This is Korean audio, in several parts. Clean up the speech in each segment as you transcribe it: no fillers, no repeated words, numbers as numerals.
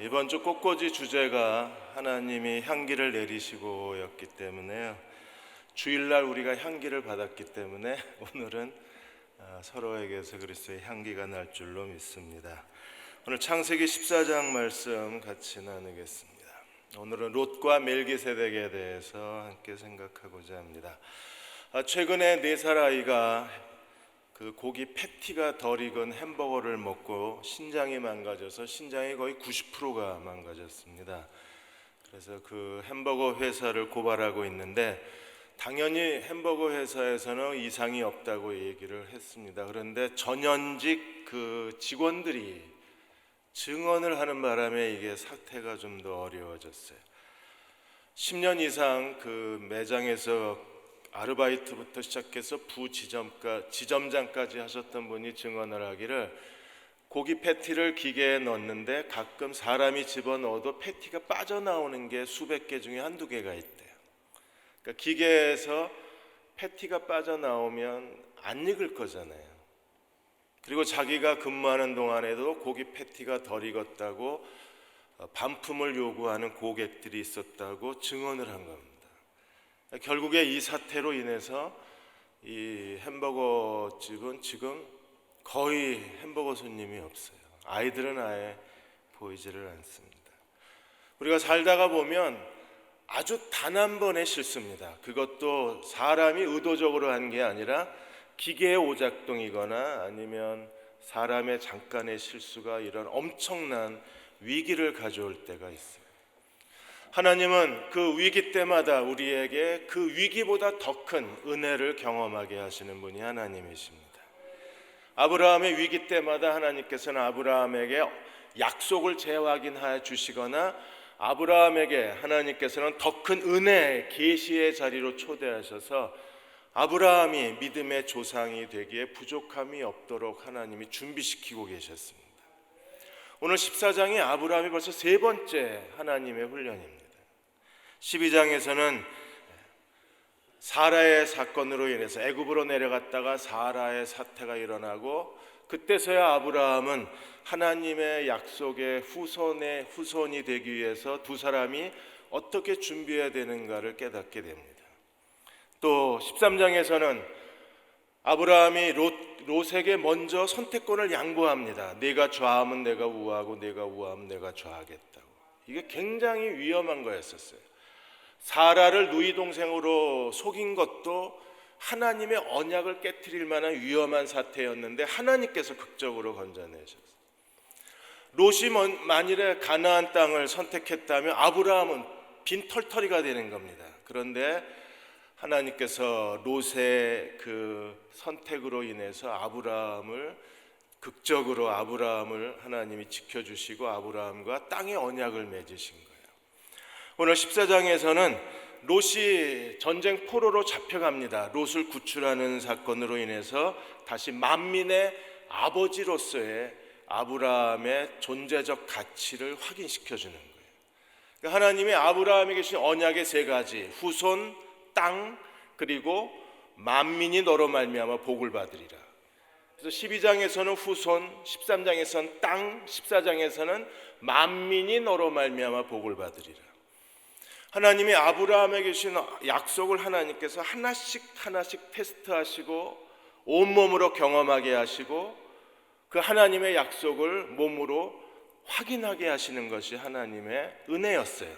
이번 주 꽃꽂이 주제가 하나님이 향기를 내리시고였기 때문에요. 주일날 우리가 향기를 받았기 때문에 오늘은 서로에게서 그리스도의 향기가 날 줄로 믿습니다. 오늘 창세기 14장 말씀 같이 나누겠습니다. 오늘은 롯과 멜기세덱에 대해서 함께 생각하고자 합니다. 최근에 4살 아이가 그 고기 패티가 덜 익은 햄버거를 먹고 신장이 망가져서 신장이 거의 90%가 망가졌습니다. 그래서 그 햄버거 회사를 고발하고 있는데 당연히 햄버거 회사에서는 이상이 없다고 얘기를 했습니다. 그런데 전현직 그 직원들이 증언을 하는 바람에 이게 사태가 좀 더 어려워졌어요. 10년 이상 그 매장에서 아르바이트부터 시작해서 지점장까지 하셨던 분이 증언을 하기를 고기 패티를 기계에 넣었는데 가끔 사람이 집어넣어도 패티가 빠져나오는 게 수백 개 중에 한두 개가 있대요. 그러니까 기계에서 패티가 빠져나오면 안 익을 거잖아요. 그리고 자기가 근무하는 동안에도 고기 패티가 덜 익었다고 반품을 요구하는 고객들이 있었다고 증언을 한 겁니다. 결국에 이 사태로 인해서 이 햄버거 집은 지금 거의 햄버거 손님이 없어요. 아이들은 아예 보이지를 않습니다. 우리가 살다가 보면 아주 단 한 번의 실수입니다. 그것도 사람이 의도적으로 한 게 아니라 기계의 오작동이거나 아니면 사람의 잠깐의 실수가 이런 엄청난 위기를 가져올 때가 있어요. 하나님은 그 위기 때마다 우리에게 그 위기보다 더 큰 은혜를 경험하게 하시는 분이 하나님이십니다. 아브라함의 위기 때마다 하나님께서는 아브라함에게 약속을 재확인하여 주시거나 아브라함에게 하나님께서는 더 큰 은혜, 계시의 자리로 초대하셔서 아브라함이 믿음의 조상이 되기에 부족함이 없도록 하나님이 준비시키고 계셨습니다. 오늘 14장이 아브라함이 벌써 3번째 하나님의 훈련입니다. 12장에서는 사라의 사건으로 인해서 애굽으로 내려갔다가 사라의 사태가 일어나고 그때서야 아브라함은 하나님의 약속의 후손이 되기 위해서 두 사람이 어떻게 준비해야 되는가를 깨닫게 됩니다. 또 13장에서는 아브라함이 롯에게 먼저 선택권을 양보합니다. 네가 좌하면 내가 우하고 네가 우하면 내가 좌하겠다고. 이게 굉장히 위험한 거였었어요. 사라를 누이 동생으로 속인 것도 하나님의 언약을 깨트릴 만한 위험한 사태였는데 하나님께서 극적으로 건져내셨어요. 롯이 만일에 가나안 땅을 선택했다면 아브라함은 빈털터리가 되는 겁니다. 그런데 하나님께서 롯의 그 선택으로 인해서 극적으로 아브라함을 하나님이 지켜주시고 아브라함과 땅의 언약을 맺으신 거예요. 오늘 14장에서는 롯이 전쟁 포로로 잡혀갑니다. 롯을 구출하는 사건으로 인해서 다시 만민의 아버지로서의 아브라함의 존재적 가치를 확인시켜 주는 거예요. 그러니까 하나님이 아브라함에게 주신 언약의 3가지, 후손, 땅, 그리고 만민이 너로 말미암아 복을 받으리라. 그래서 12장에서는 후손, 13장에서는 땅, 14장에서는 만민이 너로 말미암아 복을 받으리라. 하나님이 아브라함에게 주신 약속을 하나님께서 하나씩 테스트하시고 온몸으로 경험하게 하시고 그 하나님의 약속을 몸으로 확인하게 하시는 것이 하나님의 은혜였어요.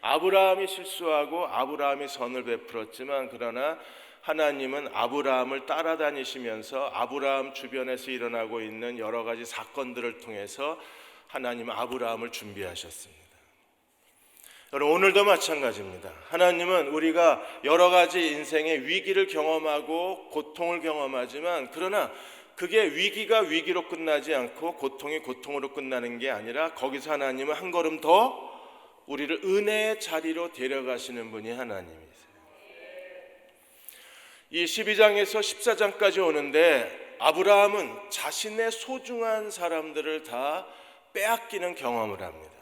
아브라함이 실수하고 아브라함이 선을 베풀었지만 그러나 하나님은 아브라함을 따라다니시면서 아브라함 주변에서 일어나고 있는 여러 가지 사건들을 통해서 하나님은 아브라함을 준비하셨습니다. 여러분, 오늘도 마찬가지입니다. 하나님은 우리가 여러 가지 인생의 위기를 경험하고 고통을 경험하지만 그러나 그게 위기가 위기로 끝나지 않고 고통이 고통으로 끝나는 게 아니라 거기서 하나님은 한 걸음 더 우리를 은혜의 자리로 데려가시는 분이 하나님이세요. 이 12장에서 14장까지 오는데 아브라함은 자신의 소중한 사람들을 다 빼앗기는 경험을 합니다.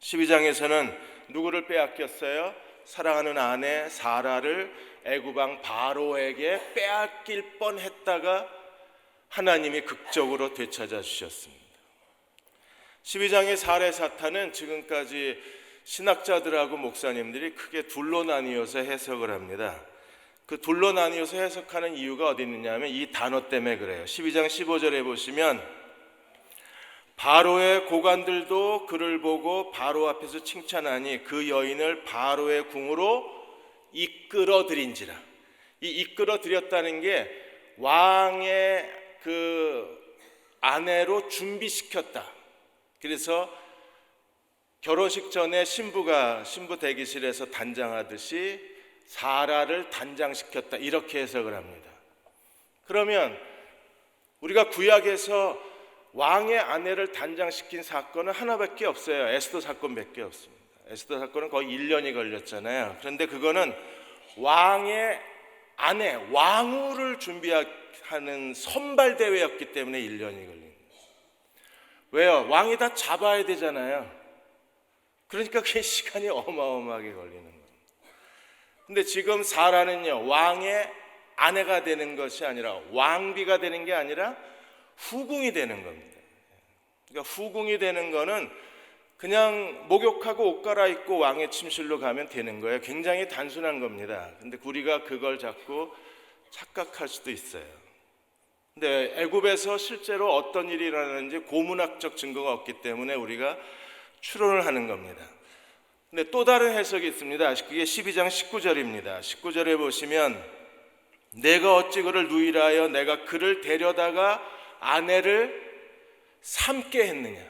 12장에서는 누구를 빼앗겼어요? 사랑하는 아내 사라를 애굽 왕 바로에게 빼앗길 뻔했다가 하나님이 극적으로 되찾아 주셨습니다. 12장의 사례 사탄은 지금까지 신학자들하고 목사님들이 크게 둘로 나뉘어서 해석을 합니다. 그 둘로 나뉘어서 해석하는 이유가 어디 있느냐 하면 이 단어 때문에 그래요. 12장 15절에 보시면 바로의 고관들도 그를 보고 바로 앞에서 칭찬하니 그 여인을 바로의 궁으로 이끌어들인지라. 이 이끌어들였다는 게 왕의 그 아내로 준비시켰다. 그래서 결혼식 전에 신부 대기실에서 단장하듯이 사라를 단장시켰다, 이렇게 해석을 합니다. 그러면 우리가 구약에서 왕의 아내를 단장시킨 사건은 하나밖에 없어요. 에스더 사건밖에 없습니다. 에스더 사건은 거의 1년이 걸렸잖아요. 그런데 그거는 왕의 아내, 왕후를 준비하는 선발대회였기 때문에 1년이 걸린 거예요. 왜요? 왕이 다 잡아야 되잖아요. 그러니까 그게 시간이 어마어마하게 걸리는 거예요. 근데 지금 사라는요, 왕의 아내가 되는 것이 아니라, 왕비가 되는 게 아니라 후궁이 되는 겁니다. 그러니까 후궁이 되는 거는 그냥 목욕하고 옷 갈아입고 왕의 침실로 가면 되는 거예요. 굉장히 단순한 겁니다. 근데 우리가 그걸 자꾸 착각할 수도 있어요. 근데 애굽에서 실제로 어떤 일이 일어나는지 고문학적 증거가 없기 때문에 우리가 추론을 하는 겁니다. 근데 또 다른 해석이 있습니다. 그게 12장 19절입니다. 19절에 보시면 내가 어찌 그를 누이라하여 내가 그를 데려다가 아내를 삼게 했느냐.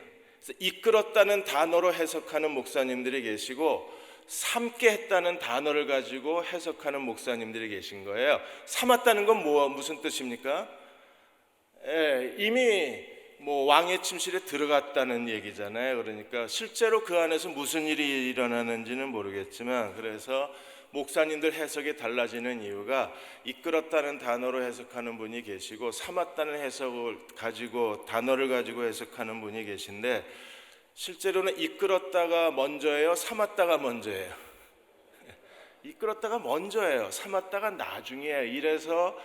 그래서 이끌었다는 단어로 해석하는 목사님들이 계시고 삼게 했다는 단어를 가지고 해석하는 목사님들이 계신 거예요. 삼았다는 건 무슨 뜻입니까? 이미 왕의 침실에 들어갔다는 얘기잖아요. 그러니까 실제로 그 안에서 무슨 일이 일어나는지는 모르겠지만, 그래서 목사님들 해석이 달라지는 이유가 이끌었다는 단어로 해석하는 분이 계시고 삼았다는 해석을 가지고 단어를 가지고 해석하는 분이 계신데, 실제로는 이끌었다가 먼저예요, 삼았다가 먼저예요? 이끌었다가 먼저예요, 삼았다가 나중이에요. 이래서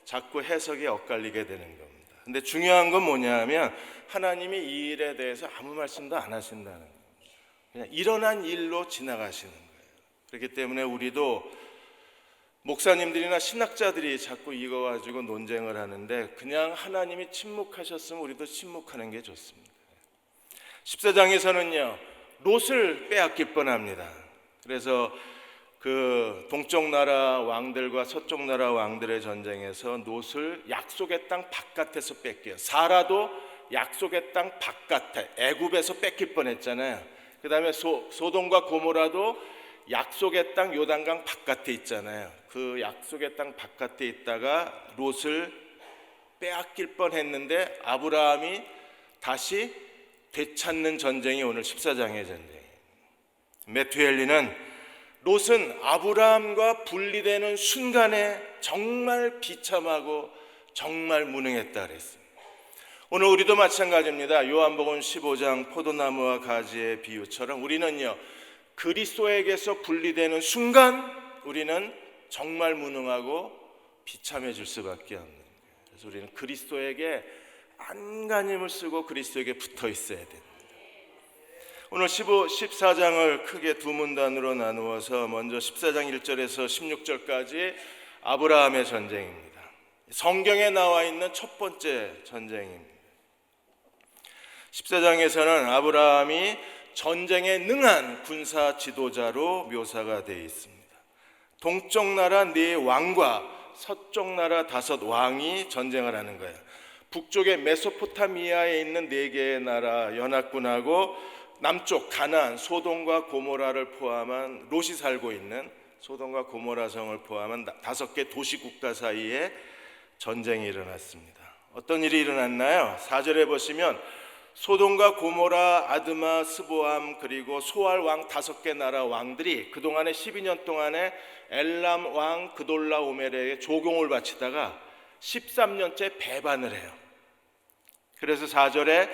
자꾸 해석이 엇갈리게 되는 겁니다. 근데 중요한 건 뭐냐면 하나님이 이 일에 대해서 아무 말씀도 안 하신다는 거예요. 그냥 일어난 일로 지나가시는 거예요. 그렇기 때문에 우리도 목사님들이나 신학자들이 자꾸 이거 가지고 논쟁을 하는데, 그냥 하나님이 침묵하셨으면 우리도 침묵하는 게 좋습니다. 14장에서는요 롯을 빼앗길 뻔합니다. 그래서 그 동쪽 나라 왕들과 서쪽 나라 왕들의 전쟁에서 롯을 약속의 땅 바깥에서 뺏겨요. 사라도 약속의 땅 바깥에 애굽에서 뺏길 뻔했잖아요. 그 다음에 소돔과 고모라도 약속의 땅 요단강 바깥에 있잖아요. 그 약속의 땅 바깥에 있다가 롯을 빼앗길 뻔했는데 아브라함이 다시 되찾는 전쟁이 오늘 14장의 전쟁이에요. 메투엘리는 롯은 아브라함과 분리되는 순간에 정말 비참하고 정말 무능했다 그랬습니다. 오늘 우리도 마찬가지입니다. 요한복음 15장 포도나무와 가지의 비유처럼 우리는요 그리스도에게서 분리되는 순간 우리는 정말 무능하고 비참해질 수밖에 없는 거예요. 그래서 우리는 그리스도에게 안간힘을 쓰고 그리스도에게 붙어 있어야 됩니다. 오늘 14장을 크게 두 문단으로 나누어서 먼저 14장 1절에서 16절까지 아브라함의 전쟁입니다. 성경에 나와 있는 첫 번째 전쟁입니다. 14장에서는 아브라함이 전쟁에 능한 군사 지도자로 묘사가 되어 있습니다. 동쪽 나라 4왕과 서쪽 나라 5왕이 전쟁을 하는 거예요. 북쪽의 메소포타미아에 있는 4개의 나라 연합군하고 남쪽 가나안 소돔과 고모라를 포함한 롯이 살고 있는 소돔과 고모라 성을 포함한 5개 도시국가 사이에 전쟁이 일어났습니다. 어떤 일이 일어났나요? 4절에 보시면 소돔과 고모라, 아드마, 스보암 그리고 소알 왕 5개 나라 왕들이 그동안의 12년 동안에 엘람 왕 그돌라 오멜에게 조공을 바치다가 13년째 배반을 해요. 그래서 4절에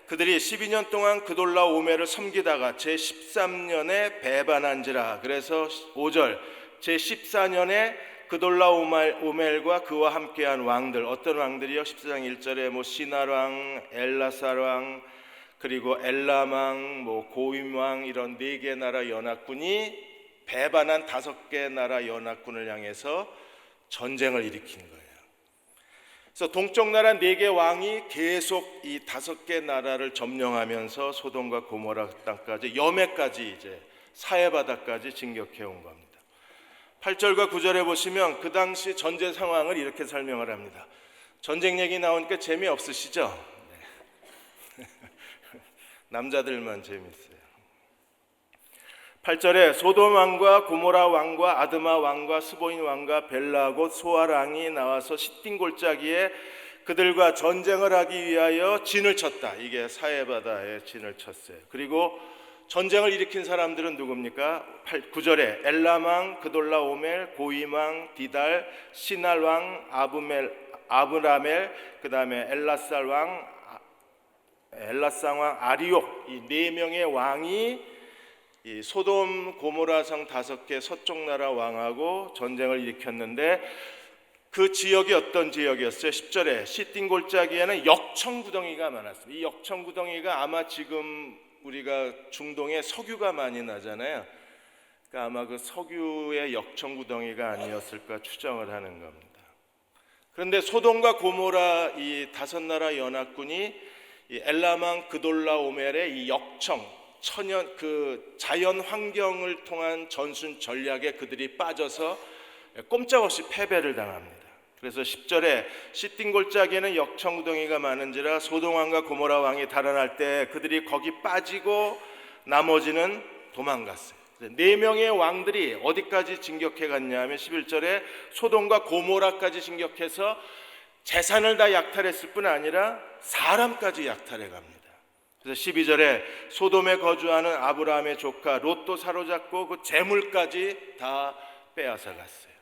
그들이 12년 동안 그돌라 오멜을 섬기다가 제13년에 배반한지라. 그래서 5절 제14년에 그돌라 오멜과 그와 함께한 왕들, 어떤 왕들이요? 14장 1절에 시날 왕, 엘라살 왕, 그리고 엘람왕, 고임왕 이런 4개 나라 연합군이 배반한 5개 나라 연합군을 향해서 전쟁을 일으킨 거예요. 그래서 동쪽 나라 4개 왕이 계속 이 5개 나라를 점령하면서 소돔과 고모라 땅까지, 여매까지, 이제 사해 바다까지 진격해 온 겁니다. 8절과 9절에 보시면 그 당시 전제 상황을 이렇게 설명을 합니다. 전쟁 얘기 나오니까 재미없으시죠? 네. 남자들만 재미있어요. 8절에 소돔 왕과 고모라 왕과 아드마 왕과 스보인 왕과 벨라 곧 소알 왕이 나와서 시딘 골짜기에 그들과 전쟁을 하기 위하여 진을 쳤다. 이게 사해 바다에 진을 쳤어요. 그리고 전쟁을 일으킨 사람들은 누굽니까? 9절에 엘람 왕, 그돌라 오멜, 고임 왕, 디달, 시날 왕, 아브라멜, 그 다음에 엘라상 왕 아리옥, 이 4명의 왕이 이 소돔 고모라성 5개 서쪽 나라 왕하고 전쟁을 일으켰는데, 그 지역이 어떤 지역이었어요? 10절에 시딘 골짜기에는 역청구덩이가 많았습니다. 이 역청구덩이가 아마 지금 우리가 중동에 석유가 많이 나잖아요. 그러니까 아마 그 석유의 역청구덩이가 아니었을까 추정을 하는 겁니다. 그런데 소돔과 고모라 이 5나라 연합군이 이 엘라망 그돌라 오멜의 이 역청 천연 그 자연 환경을 통한 전순 전략에 그들이 빠져서 꼼짝없이 패배를 당합니다. 그래서 10절에 시딘 골짜기에는 역청구덩이가 많은지라 소돔 왕과 고모라 왕이 달아날 때 그들이 거기 빠지고 나머지는 도망갔어요. 4명의 왕들이 어디까지 진격해 갔냐 하면 11절에 소돔과 고모라까지 진격해서 재산을 다 약탈했을 뿐 아니라 사람까지 약탈해 갑니다. 그래서 12절에 소돔에 거주하는 아브라함의 조카 롯도 사로잡고 그 재물까지 다 빼앗아 갔어요.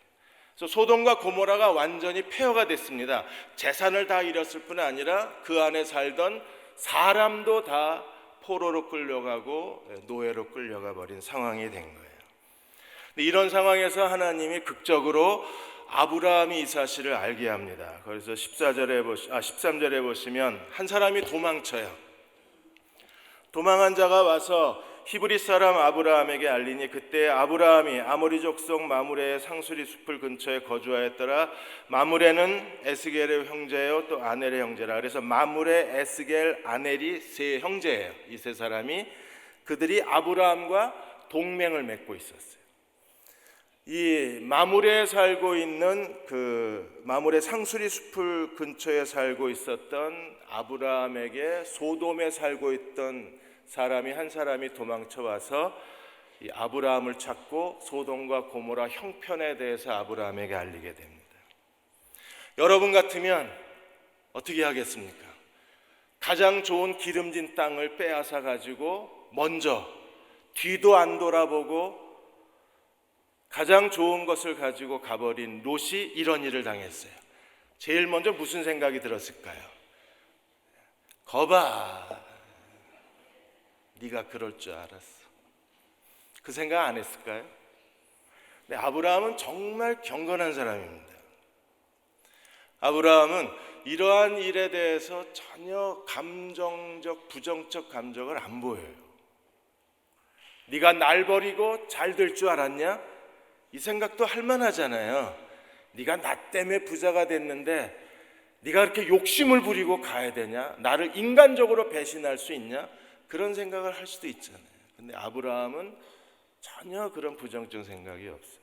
그래서 소돔과 고모라가 완전히 폐허가 됐습니다. 재산을 다 잃었을 뿐 아니라 그 안에 살던 사람도 다 포로로 끌려가고 노예로 끌려가 버린 상황이 된 거예요. 이런 상황에서 하나님이 극적으로 아브라함이 이 사실을 알게 합니다. 그래서 13절에 보시면 한 사람이 도망쳐요. 도망한 자가 와서 히브리 사람 아브라함에게 알리니 그때 아브라함이 아모리 족속 마므레의 상수리 숲을 근처에 거주하였더라. 마므레는 에스겔의 형제요 또 아넬의 형제라. 그래서 마므레, 에스겔, 아넬이 3 형제예요. 이 3 사람이 그들이 아브라함과 동맹을 맺고 있었어요. 이 마므레에 살고 있는 그 마므레 상수리 숲을 근처에 살고 있었던 아브라함에게 소돔에 살고 있던 사람이 한 사람이 도망쳐 와서 이 아브라함을 찾고 소돔과 고모라 형편에 대해서 아브라함에게 알리게 됩니다. 여러분 같으면 어떻게 하겠습니까? 가장 좋은 기름진 땅을 빼앗아 가지고 먼저 뒤도 안 돌아보고 가장 좋은 것을 가지고 가버린 롯이 이런 일을 당했어요. 제일 먼저 무슨 생각이 들었을까요? 거봐, 네가 그럴 줄 알았어. 그 생각 안 했을까요? 근데 아브라함은 정말 경건한 사람입니다. 아브라함은 이러한 일에 대해서 전혀 감정적, 부정적 감정을 안 보여요. 네가 날 버리고 잘 될 줄 알았냐? 이 생각도 할 만하잖아요. 네가 나 때문에 부자가 됐는데 네가 그렇게 욕심을 부리고 가야 되냐? 나를 인간적으로 배신할 수 있냐? 그런 생각을 할 수도 있잖아요. 근데 아브라함은 전혀 그런 부정적 생각이 없어요.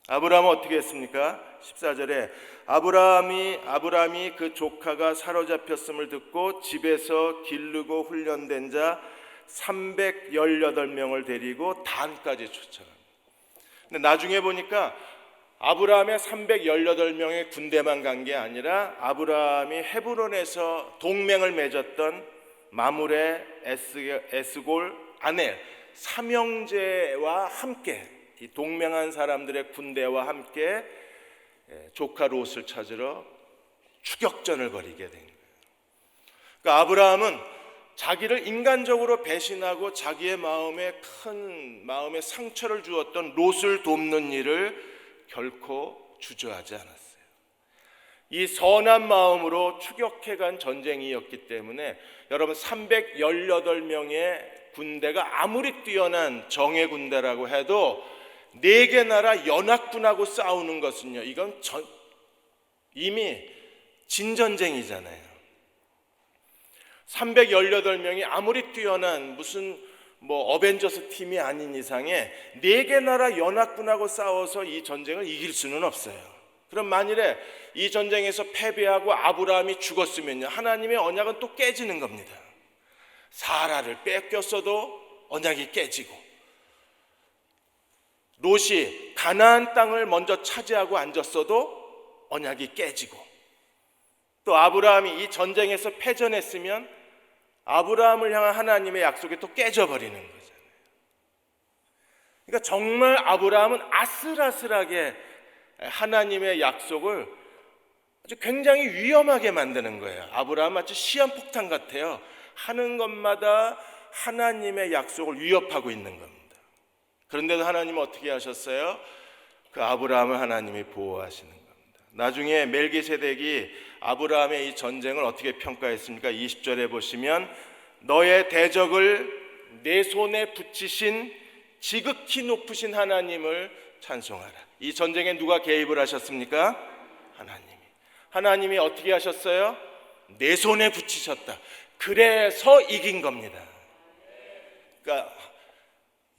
아브라함은 어떻게 했습니까? 14절에 아브라함이 그 조카가 사로잡혔음을 듣고 집에서 기르고 훈련된 자 318명을 데리고 단까지 쫓아갑니다. 근데 나중에 보니까 아브라함의 318명의 군대만 간 게 아니라 아브라함이 헤브론에서 동맹을 맺었던 마므레, 에스골, 아넬 3형제와 함께 이 동맹한 사람들의 군대와 함께 조카 롯을 찾으러 추격전을 벌이게 된 거예요. 그러니까 아브라함은 자기를 인간적으로 배신하고 자기의 마음에 상처를 주었던 롯을 돕는 일을 결코 주저하지 않았어요. 이 선한 마음으로 추격해간 전쟁이었기 때문에 여러분 318명의 군대가 아무리 뛰어난 정예 군대라고 해도 4개 나라 연합군하고 싸우는 것은요, 이건 이미 진전쟁이잖아요. 318명이 아무리 뛰어난 무슨 어벤져스 팀이 아닌 이상에 4개 나라 연합군하고 싸워서 이 전쟁을 이길 수는 없어요. 그럼 만일에 이 전쟁에서 패배하고 아브라함이 죽었으면요, 하나님의 언약은 또 깨지는 겁니다. 사라를 뺏겼어도 언약이 깨지고, 롯이 가나안 땅을 먼저 차지하고 앉았어도 언약이 깨지고, 또 아브라함이 이 전쟁에서 패전했으면 아브라함을 향한 하나님의 약속이 또 깨져버리는 거잖아요. 그러니까 정말 아브라함은 아슬아슬하게 하나님의 약속을 아주 굉장히 위험하게 만드는 거예요. 아브라함 마치 시한폭탄 같아요. 하는 것마다 하나님의 약속을 위협하고 있는 겁니다. 그런데도 하나님은 어떻게 하셨어요? 그 아브라함을 하나님이 보호하시는 겁니다. 나중에 멜기세덱이 아브라함의 이 전쟁을 어떻게 평가했습니까? 20절에 보시면 너의 대적을 내 손에 붙이신 지극히 높으신 하나님을 찬송하라. 이 전쟁에 누가 개입을 하셨습니까? 하나님이 어떻게 하셨어요? 내 손에 붙이셨다. 그래서 이긴 겁니다. 그러니까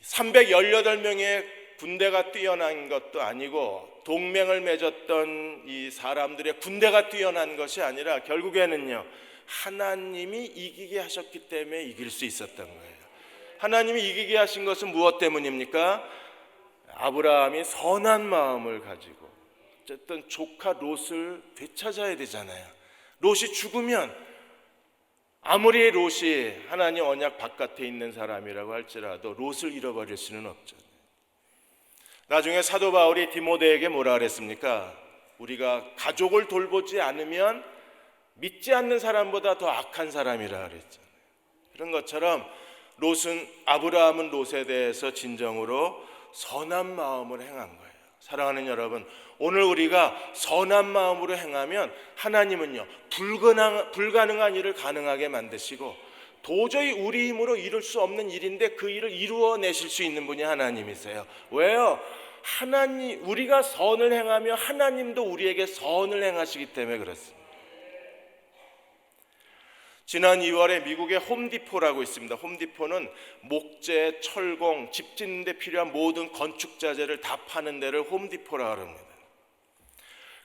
318명의 군대가 뛰어난 것도 아니고 동맹을 맺었던 이 사람들의 군대가 뛰어난 것이 아니라 결국에는요, 하나님이 이기게 하셨기 때문에 이길 수 있었던 거예요. 하나님이 이기게 하신 것은 무엇 때문입니까? 아브라함이 선한 마음을 가지고 어쨌든 조카 롯을 되찾아야 되잖아요. 롯이 죽으면 아무리 롯이 하나님 언약 바깥에 있는 사람이라고 할지라도 롯을 잃어버릴 수는 없잖아요. 나중에 사도 바울이 디모데에게 뭐라 그랬습니까? 우리가 가족을 돌보지 않으면 믿지 않는 사람보다 더 악한 사람이라 그랬잖아요. 그런 것처럼 아브라함은 롯에 대해서 진정으로 선한 마음으로 행한 거예요. 사랑하는 여러분, 오늘 우리가 선한 마음으로 행하면 하나님은요, 불가능한 일을 가능하게 만드시고 도저히 우리 힘으로 이룰 수 없는 일인데 그 일을 이루어내실 수 있는 분이 하나님이세요. 왜요? 우리가 선을 행하며 하나님도 우리에게 선을 행하시기 때문에 그렇습니다. 지난 2월에 미국의 홈디포라고 있습니다. 홈디포는 목재, 철공, 집 짓는 데 필요한 모든 건축 자재를 다 파는 데를 홈디포라고 합니다.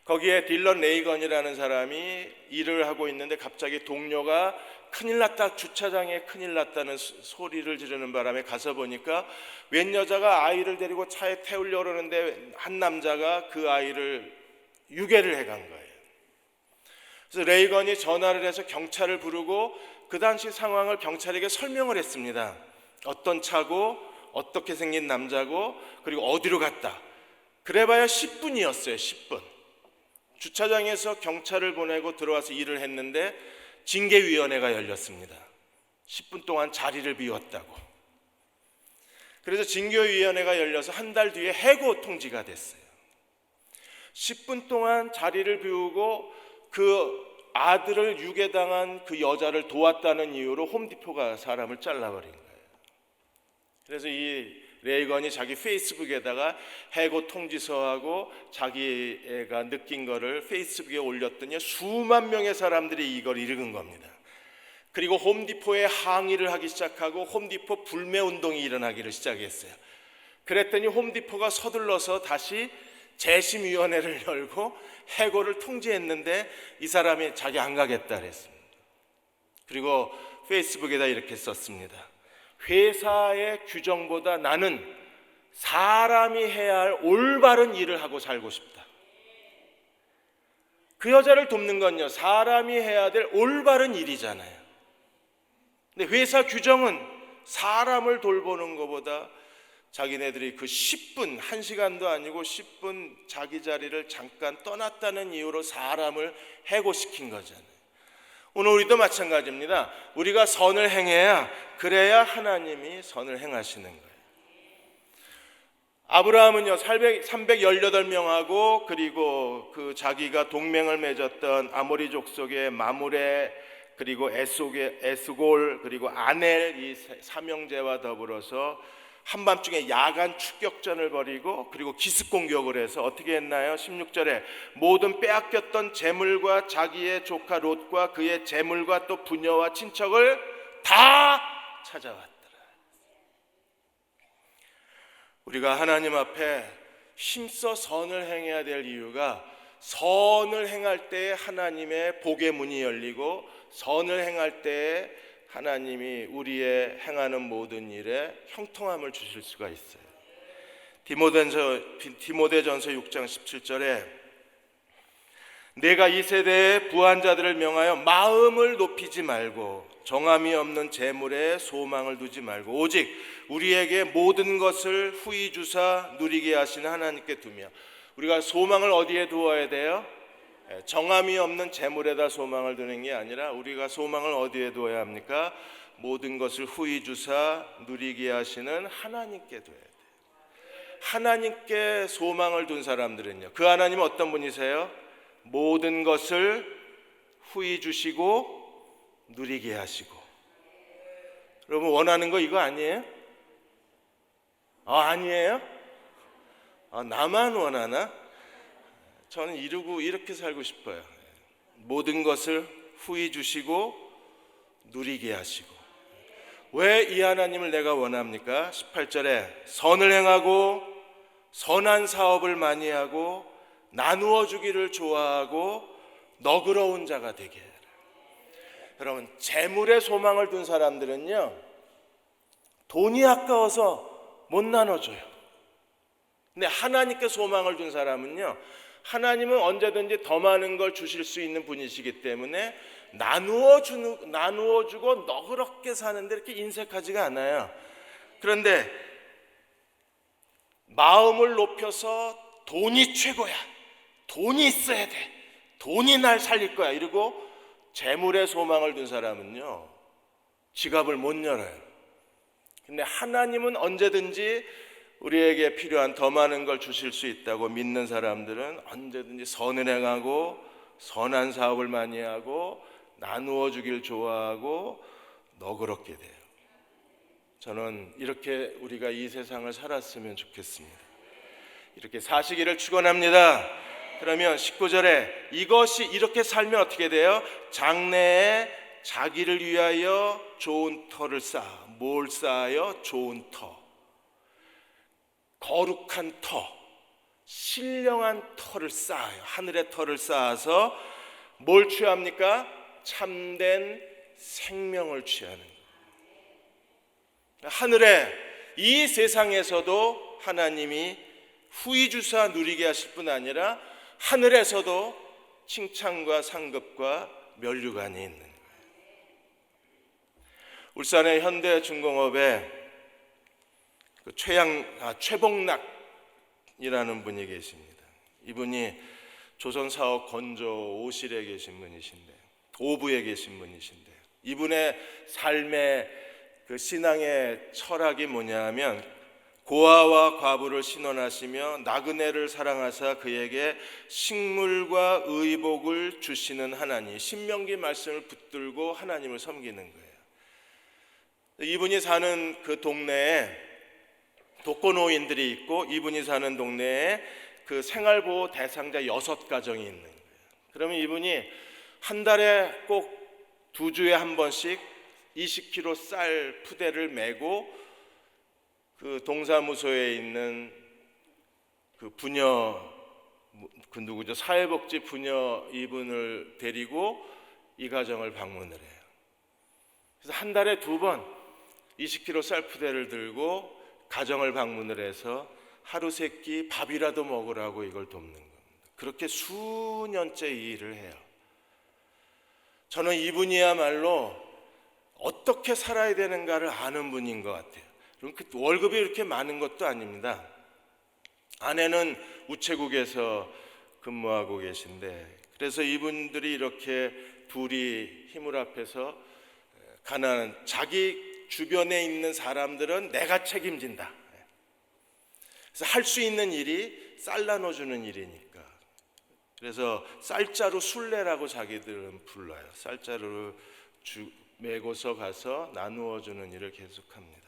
거기에 딜런 레이건이라는 사람이 일을 하고 있는데 갑자기 동료가 큰일 났다, 주차장에 큰일 났다는 소리를 지르는 바람에 가서 보니까 웬 여자가 아이를 데리고 차에 태우려고 그러는데 한 남자가 그 아이를 유괴를 해간 거예요. 그래서 레이건이 전화를 해서 경찰을 부르고 그 당시 상황을 경찰에게 설명을 했습니다. 어떤 차고 어떻게 생긴 남자고 그리고 어디로 갔다. 그래봐야 10분이었어요. 10분. 주차장에서 경찰을 보내고 들어와서 일을 했는데 징계위원회가 열렸습니다. 10분 동안 자리를 비웠다고. 그래서 징계위원회가 열려서 한 달 뒤에 해고 통지가 됐어요. 10분 동안 자리를 비우고 그 아들을 유괴당한 그 여자를 도왔다는 이유로 홈디포가 사람을 잘라버린 거예요. 그래서 이 레이건이 자기 페이스북에다가 해고 통지서하고 자기가 느낀 거를 페이스북에 올렸더니 수만 명의 사람들이 이걸 읽은 겁니다. 그리고 홈디포에 항의를 하기 시작하고 홈디포 불매운동이 일어나기를 시작했어요. 그랬더니 홈디포가 서둘러서 다시 재심위원회를 열고 해고를 통지했는데 이 사람이 자기 안 가겠다 그랬습니다. 그리고 페이스북에다 이렇게 썼습니다. 회사의 규정보다 나는 사람이 해야 할 올바른 일을 하고 살고 싶다. 그 여자를 돕는 건요, 사람이 해야 될 올바른 일이잖아요. 근데 회사 규정은 사람을 돌보는 것보다 자기네들이 그 10분, 1시간도 아니고 10분 자기 자리를 잠깐 떠났다는 이유로 사람을 해고시킨 거잖아요. 오늘 우리도 마찬가지입니다. 우리가 선을 행해야, 그래야 하나님이 선을 행하시는 거예요. 아브라함은요 318명하고 그리고 그 자기가 동맹을 맺었던 아모리 족속의 마므레 그리고 에스골 그리고 아넬 이 삼형제와 더불어서 한밤중에 야간 추격전을 벌이고 그리고 기습 공격을 해서 어떻게 했나요? 16절에 모든 빼앗겼던 재물과 자기의 조카 롯과 그의 재물과 또 부녀와 친척을 다 찾아왔더라. 우리가 하나님 앞에 힘써 선을 행해야 될 이유가 선을 행할 때 하나님의 복의 문이 열리고 선을 행할 때 하나님이 우리의 행하는 모든 일에 형통함을 주실 수가 있어요. 디모데전서 6장 17절에 내가 이 세대의 부한 자들을 명하여 마음을 높이지 말고 정함이 없는 재물에 소망을 두지 말고 오직 우리에게 모든 것을 후히 주사 누리게 하시는 하나님께 두며 우리가 소망을 어디에 두어야 돼요? 정함이 없는 재물에다 소망을 두는 게 아니라 우리가 소망을 어디에 두어야 합니까? 모든 것을 후히 주사 누리게 하시는 하나님께 둬야 돼요. 하나님께 소망을 둔 사람들은요, 그 하나님은 어떤 분이세요? 모든 것을 후히 주시고 누리게 하시고. 여러분 원하는 거 이거 아니에요? 아니에요? 나만 원하나? 저는 이렇게 살고 싶어요. 모든 것을 후히 주시고 누리게 하시고. 왜 이 하나님을 내가 원합니까? 18절에 선을 행하고 선한 사업을 많이 하고 나누어 주기를 좋아하고 너그러운 자가 되게 해라. 여러분 재물에 소망을 둔 사람들은요 돈이 아까워서 못 나눠줘요. 근데 하나님께 소망을 둔 사람은요 하나님은 언제든지 더 많은 걸 주실 수 있는 분이시기 때문에 나누어 주고 너그럽게 사는데 이렇게 인색하지가 않아요. 그런데 마음을 높여서 돈이 최고야, 돈이 있어야 돼, 돈이 날 살릴 거야 이러고 재물에 소망을 둔 사람은요 지갑을 못 열어요. 근데 하나님은 언제든지 우리에게 필요한 더 많은 걸 주실 수 있다고 믿는 사람들은 언제든지 선을 행하고 선한 사업을 많이 하고 나누어 주길 좋아하고 너그럽게 돼요. 저는 이렇게 우리가 이 세상을 살았으면 좋겠습니다. 이렇게 사시기를 축원합니다. 그러면 19절에 이것이 이렇게 살면 어떻게 돼요? 장래에 자기를 위하여 좋은 터를 쌓아. 뭘 쌓아요? 좋은 터, 거룩한 터, 신령한 터를 쌓아요. 하늘의 터를 쌓아서 뭘 취합니까? 참된 생명을 취하는 거예요. 하늘에 이 세상에서도 하나님이 후히 주사 누리게 하실 뿐 아니라 하늘에서도 칭찬과 상급과 면류관이 있는 거예요. 울산의 현대중공업에 최복락이라는 분이 계십니다. 이분이 조선사업 건조 5실에 계신 분이신데, 5부에 계신 분이신데, 이분의 삶의 그 신앙의 철학이 뭐냐하면 고아와 과부를 신원하시며 나그네를 사랑하사 그에게 식물과 의복을 주시는 하나님, 신명기 말씀을 붙들고 하나님을 섬기는 거예요. 이분이 사는 그 동네에 독거노인들이 있고 이분이 사는 동네에 그 생활보호 대상자 6가정이 있는 거예요. 그러면 이분이 한 달에 꼭 2주에 한 번씩 20kg 쌀 푸대를 메고 그 동사무소에 있는 그 부녀, 그 누구죠? 사회복지 부녀 이분을 데리고 이 가정을 방문을 해요. 그래서 한 달에 2번 20kg 쌀 푸대를 들고 가정을 방문을 해서 하루 세끼 밥이라도 먹으라고 이걸 돕는 겁니다. 그렇게 수년째 이 일을 해요. 저는 이분이야말로 어떻게 살아야 되는가를 아는 분인 것 같아요. 그럼 그 월급이 이렇게 많은 것도 아닙니다. 아내는 우체국에서 근무하고 계신데, 그래서 이분들이 이렇게 둘이 힘을 합해서 자기 주변에 있는 사람들은 내가 책임진다. 그래서 할 수 있는 일이 쌀 나눠주는 일이니까. 그래서 쌀자루 순례라고 자기들은 불러요. 쌀자루를 메고서 가서 나누어 주는 일을 계속합니다.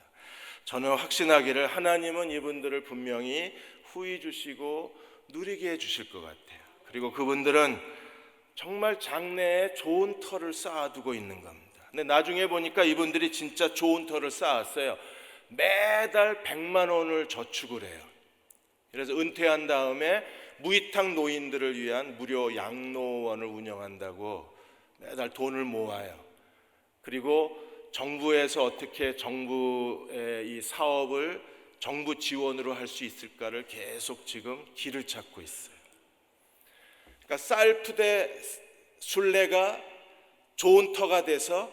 저는 확신하기를 하나님은 이분들을 분명히 후히 주시고 누리게 해주실 것 같아요. 그리고 그분들은 정말 장래에 좋은 터를 쌓아두고 있는 겁니다. 근데 나중에 보니까 이분들이 진짜 좋은 터를 쌓았어요. 매달 100만 원을 저축을 해요. 그래서 은퇴한 다음에 무이탁 노인들을 위한 무료 양로원을 운영한다고 매달 돈을 모아요. 그리고 정부에서 어떻게 정부의 이 사업을 정부 지원으로 할 수 있을까를 계속 지금 길을 찾고 있어요. 그러니까 쌀푸대 순례가 좋은 터가 돼서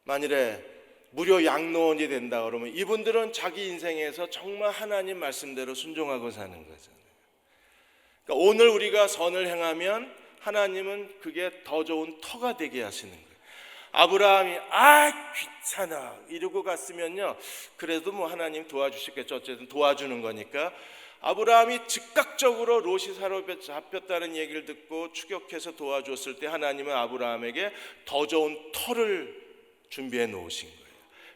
만일에 무료 양로원이 된다 그러면 이분들은 자기 인생에서 정말 하나님 말씀대로 순종하고 사는 거잖아요. 그러니까 오늘 우리가 선을 행하면 하나님은 그게 더 좋은 터가 되게 하시는 거예요. 아브라함이 귀찮아 이러고 갔으면요, 그래도 뭐 하나님 도와주시겠죠. 어쨌든 도와주는 거니까. 아브라함이 즉각적으로 롯이 사로잡혔다는 얘기를 듣고 추격해서 도와줬을 때 하나님은 아브라함에게 더 좋은 터를 준비해 놓으신 거예요.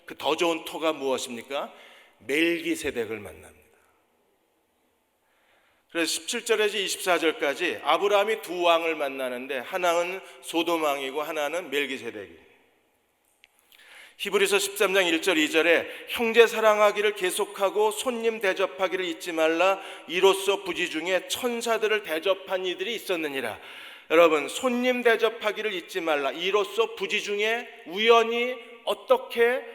그 더 좋은 터가 무엇입니까? 멜기세덱을 만납니다. 그래서 17절에서 24절까지 아브라함이 두 왕을 만나는데 하나는 소돔 왕이고 하나는 멜기세덱이에요. 히브리서 13장 1절 2절에 형제 사랑하기를 계속하고 손님 대접하기를 잊지 말라. 이로써 부지 중에 천사들을 대접한 이들이 있었느니라. 여러분, 손님 대접하기를 잊지 말라. 이로써 부지 중에 우연히 어떻게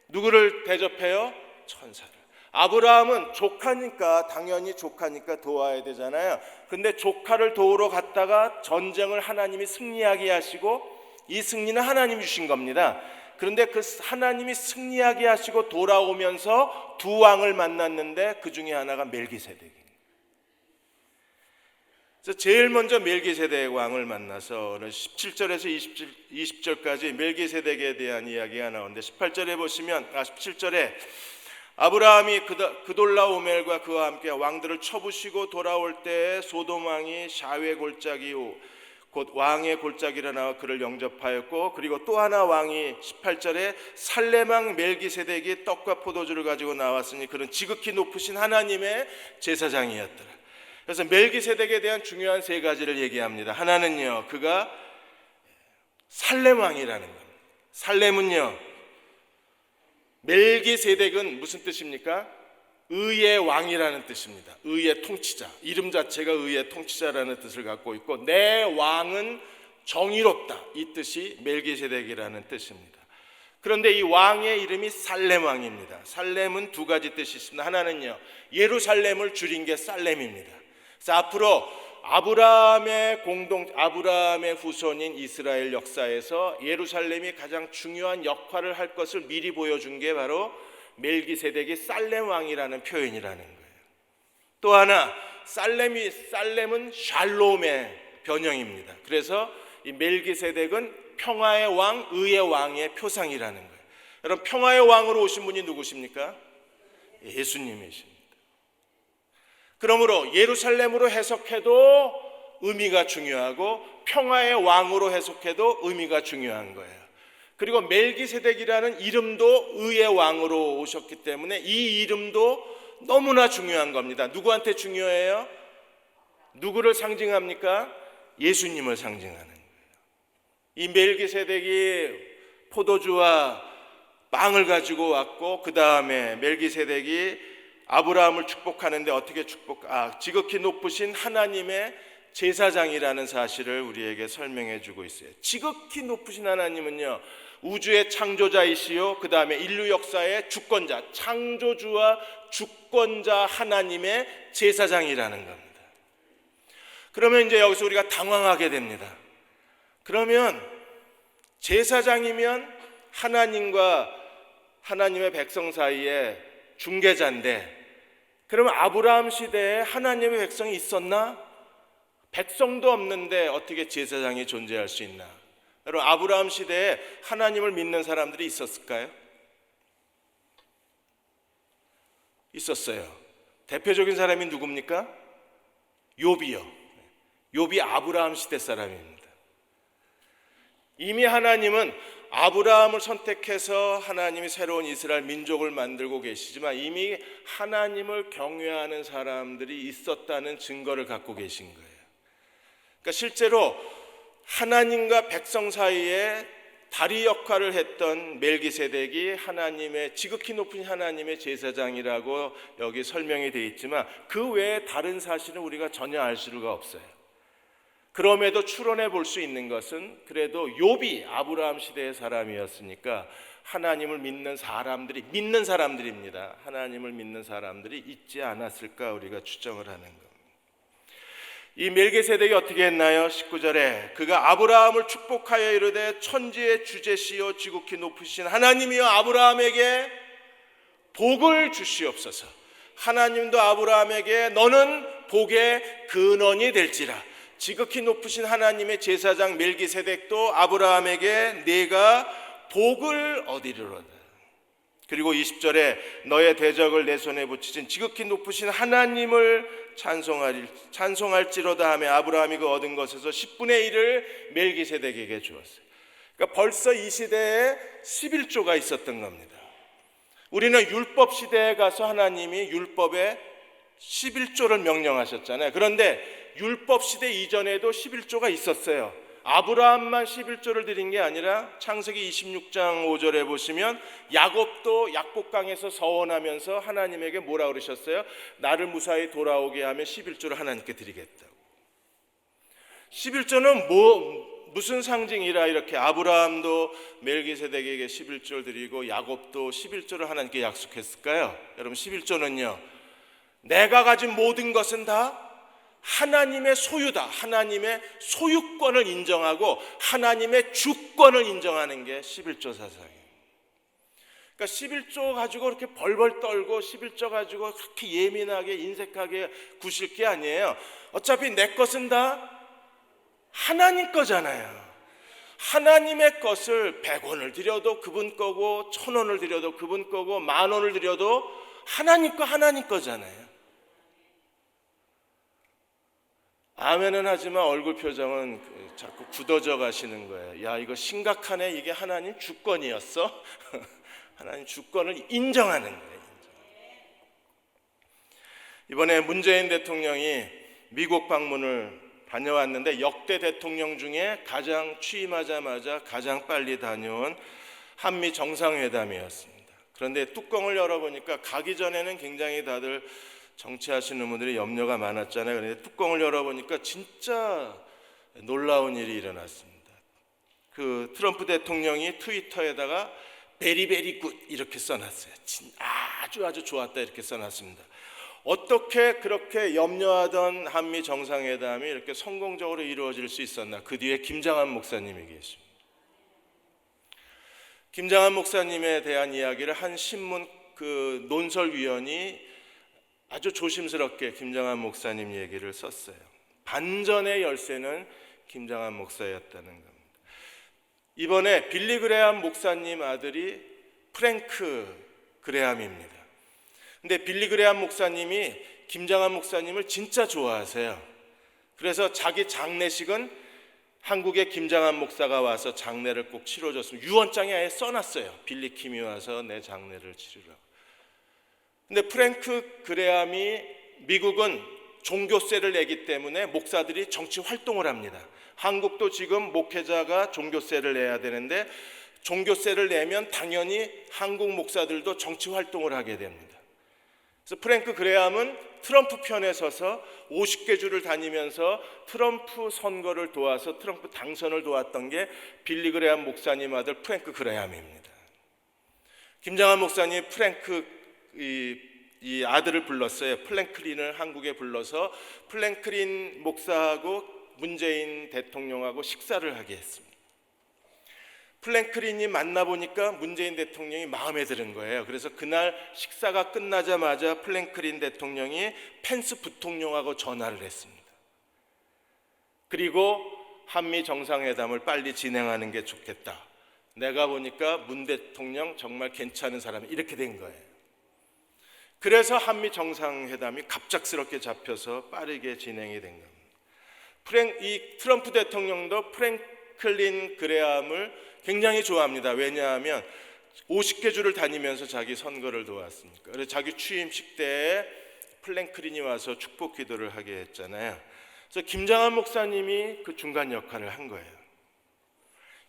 누구를 대접해요? 천사를. 아브라함은 조카니까 당연히 조카니까 도와야 되잖아요. 근데 조카를 도우러 갔다가 전쟁을 하나님이 승리하게 하시고 이 승리는 하나님이 주신 겁니다. 그런데 그 하나님이 승리하게 하시고 돌아오면서 두 왕을 만났는데 그 중에 하나가 멜기세덱입니다. 그래서 제일 먼저 멜기세덱 왕을 만나서 17절에서 20절까지 멜기세덱에 대한 이야기가 나오는데 18절에 보시면 17절에 아브라함이 그돌라오멜과 그와 함께 왕들을 쳐부시고 돌아올 때 소돔 왕이 샤웨 골짜기 곧 왕의 골짜기로 나와 그를 영접하였고, 그리고 또 하나 왕이 18절에 살렘 왕 멜기세덱이 떡과 포도주를 가지고 나왔으니 그는 지극히 높으신 하나님의 제사장이었더라. 그래서 멜기세덱에 대한 중요한 세 가지를 얘기합니다. 하나는요, 그가 살렘 왕이라는 겁니다. 살렘은요, 멜기세덱은 무슨 뜻입니까? 의의 왕이라는 뜻입니다. 의의 통치자. 이름 자체가 의의 통치자라는 뜻을 갖고 있고, 내 왕은 정의롭다, 이 뜻이 멜기세덱이라는 뜻입니다. 그런데 이 왕의 이름이 살렘 왕입니다. 살렘은 두 가지 뜻이 있습니다. 하나는요, 예루살렘을 줄인 게 살렘입니다. 그래서 앞으로 아브라함의 후손인 이스라엘 역사에서 예루살렘이 가장 중요한 역할을 할 것을 미리 보여준 게 바로 멜기세덱이 살렘 왕이라는 표현이라는 거예요. 또 하나, 살렘은 샬롬의 변형입니다. 그래서 이 멜기세덱은 평화의 왕, 의의 왕의 표상이라는 거예요. 여러분, 평화의 왕으로 오신 분이 누구십니까? 예수님이십니다. 그러므로 예루살렘으로 해석해도 의미가 중요하고 평화의 왕으로 해석해도 의미가 중요한 거예요. 그리고 멜기세덱이라는 이름도 의의 왕으로 오셨기 때문에 이 이름도 너무나 중요한 겁니다. 누구한테 중요해요? 누구를 상징합니까? 예수님을 상징하는 거예요. 이 멜기세덱이 포도주와 빵을 가지고 왔고, 그 다음에 멜기세덱이 아브라함을 축복하는데 어떻게 지극히 높으신 하나님의 제사장이라는 사실을 우리에게 설명해 주고 있어요. 지극히 높으신 하나님은요, 우주의 창조자이시요, 그 다음에 인류 역사의 주권자, 창조주와 주권자 하나님의 제사장이라는 겁니다. 그러면 이제 여기서 우리가 당황하게 됩니다. 그러면 제사장이면 하나님과 하나님의 백성 사이에 중개자인데, 그러면 아브라함 시대에 하나님의 백성이 있었나? 백성도 없는데 어떻게 제사장이 존재할 수 있나? 여러분, 아브라함 시대에 하나님을 믿는 사람들이 있었을까요? 있었어요. 대표적인 사람이 누굽니까? 욥이요. 욥이 아브라함 시대 사람입니다. 이미 하나님은 아브라함을 선택해서 하나님이 새로운 이스라엘 민족을 만들고 계시지만 이미 하나님을 경외하는 사람들이 있었다는 증거를 갖고 계신 거예요. 그러니까 실제로 하나님과 백성 사이에 다리 역할을 했던 멜기세덱이 하나님의 지극히 높은 하나님의 제사장이라고 여기 설명이 되어 있지만 그 외에 다른 사실은 우리가 전혀 알 수가 없어요. 그럼에도 추론해 볼 수 있는 것은 그래도 욥이 아브라함 시대의 사람이었으니까 하나님을 믿는 사람들입니다. 하나님을 믿는 사람들이 있지 않았을까 우리가 추정을 하는 겁니다. 이 멜기세덱이 어떻게 했나요? 19절에 그가 아브라함을 축복하여 이르되 천지의 주제시요 지극히 높으신 하나님이여 아브라함에게 복을 주시옵소서. 하나님도 아브라함에게 너는 복의 근원이 될지라. 지극히 높으신 하나님의 제사장 멜기세덱도 아브라함에게 네가 복을 얻으리로다. 그리고 20절에 너의 대적을 내 손에 붙이신 지극히 높으신 하나님을 찬송할지로다 하며 아브라함이 그 얻은 것에서 10분의 1을 멜기세덱에게 주었어요. 그러니까 벌써 이 시대에 11조가 있었던 겁니다. 우리는 율법 시대에 가서 하나님이 율법에 11조를 명령하셨잖아요. 그런데 율법 시대 이전에도 11조가 있었어요. 아브라함만 11조를 드린 게 아니라 창세기 26장 5절에 보시면 야곱도 약복강에서 서원하면서 하나님에게 뭐라 그러셨어요? 나를 무사히 돌아오게 하면 11조를 하나님께 드리겠다고. 11조는 무슨 상징이라 이렇게 아브라함도 멜기세덱에게 11조를 드리고 야곱도 11조를 하나님께 약속했을까요? 여러분 11조는요, 내가 가진 모든 것은 다 하나님의 소유다. 하나님의 소유권을 인정하고 하나님의 주권을 인정하는 게 11조 사상이에요. 그러니까 11조 가지고 그렇게 벌벌 떨고 11조 가지고 그렇게 예민하게 인색하게 구실 게 아니에요. 어차피 내 것은 다 하나님 거잖아요. 하나님의 것을 100원을 드려도 그분 거고 1000원을 드려도 그분 거고 10,000원을 드려도 하나님 거잖아요. 아멘은 하지만 얼굴 표정은 자꾸 굳어져 가시는 거예요. 야, 이거 심각하네. 이게 하나님 주권이었어? 하나님 주권을 인정하는 거예요. 이번에 문재인 대통령이 미국 방문을 다녀왔는데 역대 대통령 중에 가장 취임하자마자 가장 빨리 다녀온 한미 정상회담이었습니다. 그런데 뚜껑을 열어보니까 가기 전에는 굉장히 다들 정치하시는 분들이 염려가 많았잖아요. 그런데 뚜껑을 열어보니까 진짜 놀라운 일이 일어났습니다. 그 트럼프 대통령이 트위터에다가 베리베리 굿 이렇게 써놨어요. 아주 좋았다 이렇게 써놨습니다. 어떻게 그렇게 염려하던 한미 정상회담이 이렇게 성공적으로 이루어질 수 있었나? 그 뒤에 김장한 목사님이 계십니다. 김장한 목사님에 대한 이야기를 한 신문 그 논설위원이 아주 조심스럽게 김장한 목사님 얘기를 썼어요. 반전의 열쇠는 김장한 목사였다는 겁니다. 이번에 빌리 그레함 목사님 아들이 프랭크 그레함입니다. 근데 빌리 그레함 목사님이 김장한 목사님을 진짜 좋아하세요. 그래서 자기 장례식은 한국에 김장한 목사가 와서 장례를 꼭 치러줬습니다. 유언장에 아예 써놨어요. 빌리 킴이 와서 내 장례를 치르라고. 근데 프랭크 그레함이 미국은 종교세를 내기 때문에 목사들이 정치 활동을 합니다. 한국도 지금 목회자가 종교세를 내야 되는데 종교세를 내면 당연히 한국 목사들도 정치 활동을 하게 됩니다. 그래서 프랭크 그레함은 트럼프 편에 서서 50개 주를 다니면서 트럼프 선거를 도와서 트럼프 당선을 도왔던 게 빌리 그레함 목사님 아들 프랭크 그레함입니다. 김장한 목사님 프랭크 이 아들을 불렀어요. 플랭클린을 한국에 불러서 플랭클린 목사하고 문재인 대통령하고 식사를 하게 했습니다. 플랭클린이 만나보니까 문재인 대통령이 마음에 드는 거예요. 그래서 그날 식사가 끝나자마자 플랭클린 대통령이 펜스 부통령하고 전화를 했습니다. 그리고 한미 정상회담을 빨리 진행하는 게 좋겠다. 내가 보니까 문 대통령 정말 괜찮은 사람, 이렇게 된 거예요. 그래서 한미 정상회담이 갑작스럽게 잡혀서 빠르게 진행이 된 겁니다. 이 트럼프 대통령도 프랭클린 그레함을 굉장히 좋아합니다. 왜냐하면 50개 주를 다니면서 자기 선거를 도왔으니까. 그래서 자기 취임식 때에 프랭클린이 와서 축복 기도를 하게 했잖아요. 그래서 김장한 목사님이 그 중간 역할을 한 거예요.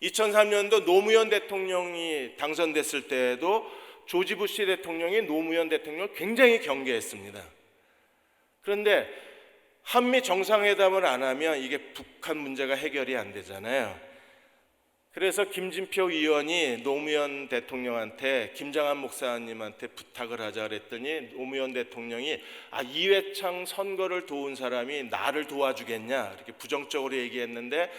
2003년도 노무현 대통령이 당선됐을 때에도 조지 부시 대통령이 노무현 대통령을 굉장히 경계했습니다. 그런데 한미 정상회담을 안 하면 이게 북한 문제가 해결이 안 되잖아요. 그래서 김진표 의원이 노무현 대통령한테 김장한 목사님한테 부탁을 하자 그랬더니 노무현 대통령이 이회창 선거를 도운 사람이 나를 도와주겠냐 이렇게 부정적으로 얘기했는데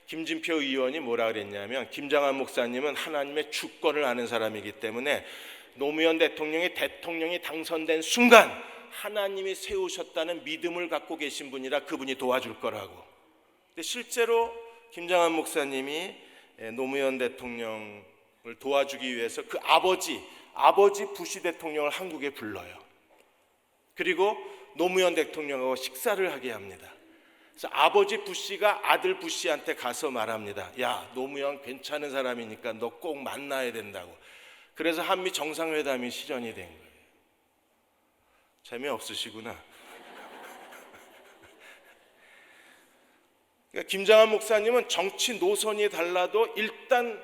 김진표 의원이 뭐라 그랬냐면 김장한 목사님은 하나님의 주권을 아는 사람이기 때문에 노무현 대통령이 당선된 순간 하나님이 세우셨다는 믿음을 갖고 계신 분이라 그분이 도와줄 거라고. 근데 실제로 김장한 목사님이 노무현 대통령을 도와주기 위해서 그 아버지 부시 대통령을 한국에 불러요. 그리고 노무현 대통령하고 식사를 하게 합니다. 그래서 아버지 부시가 아들 부시한테 가서 말합니다. 야, 노무현 괜찮은 사람이니까 너 꼭 만나야 된다고. 그래서 한미 정상회담이 실현이 된 거예요. 재미없으시구나. 그러니까 김장한 목사님은 정치 노선이 달라도 일단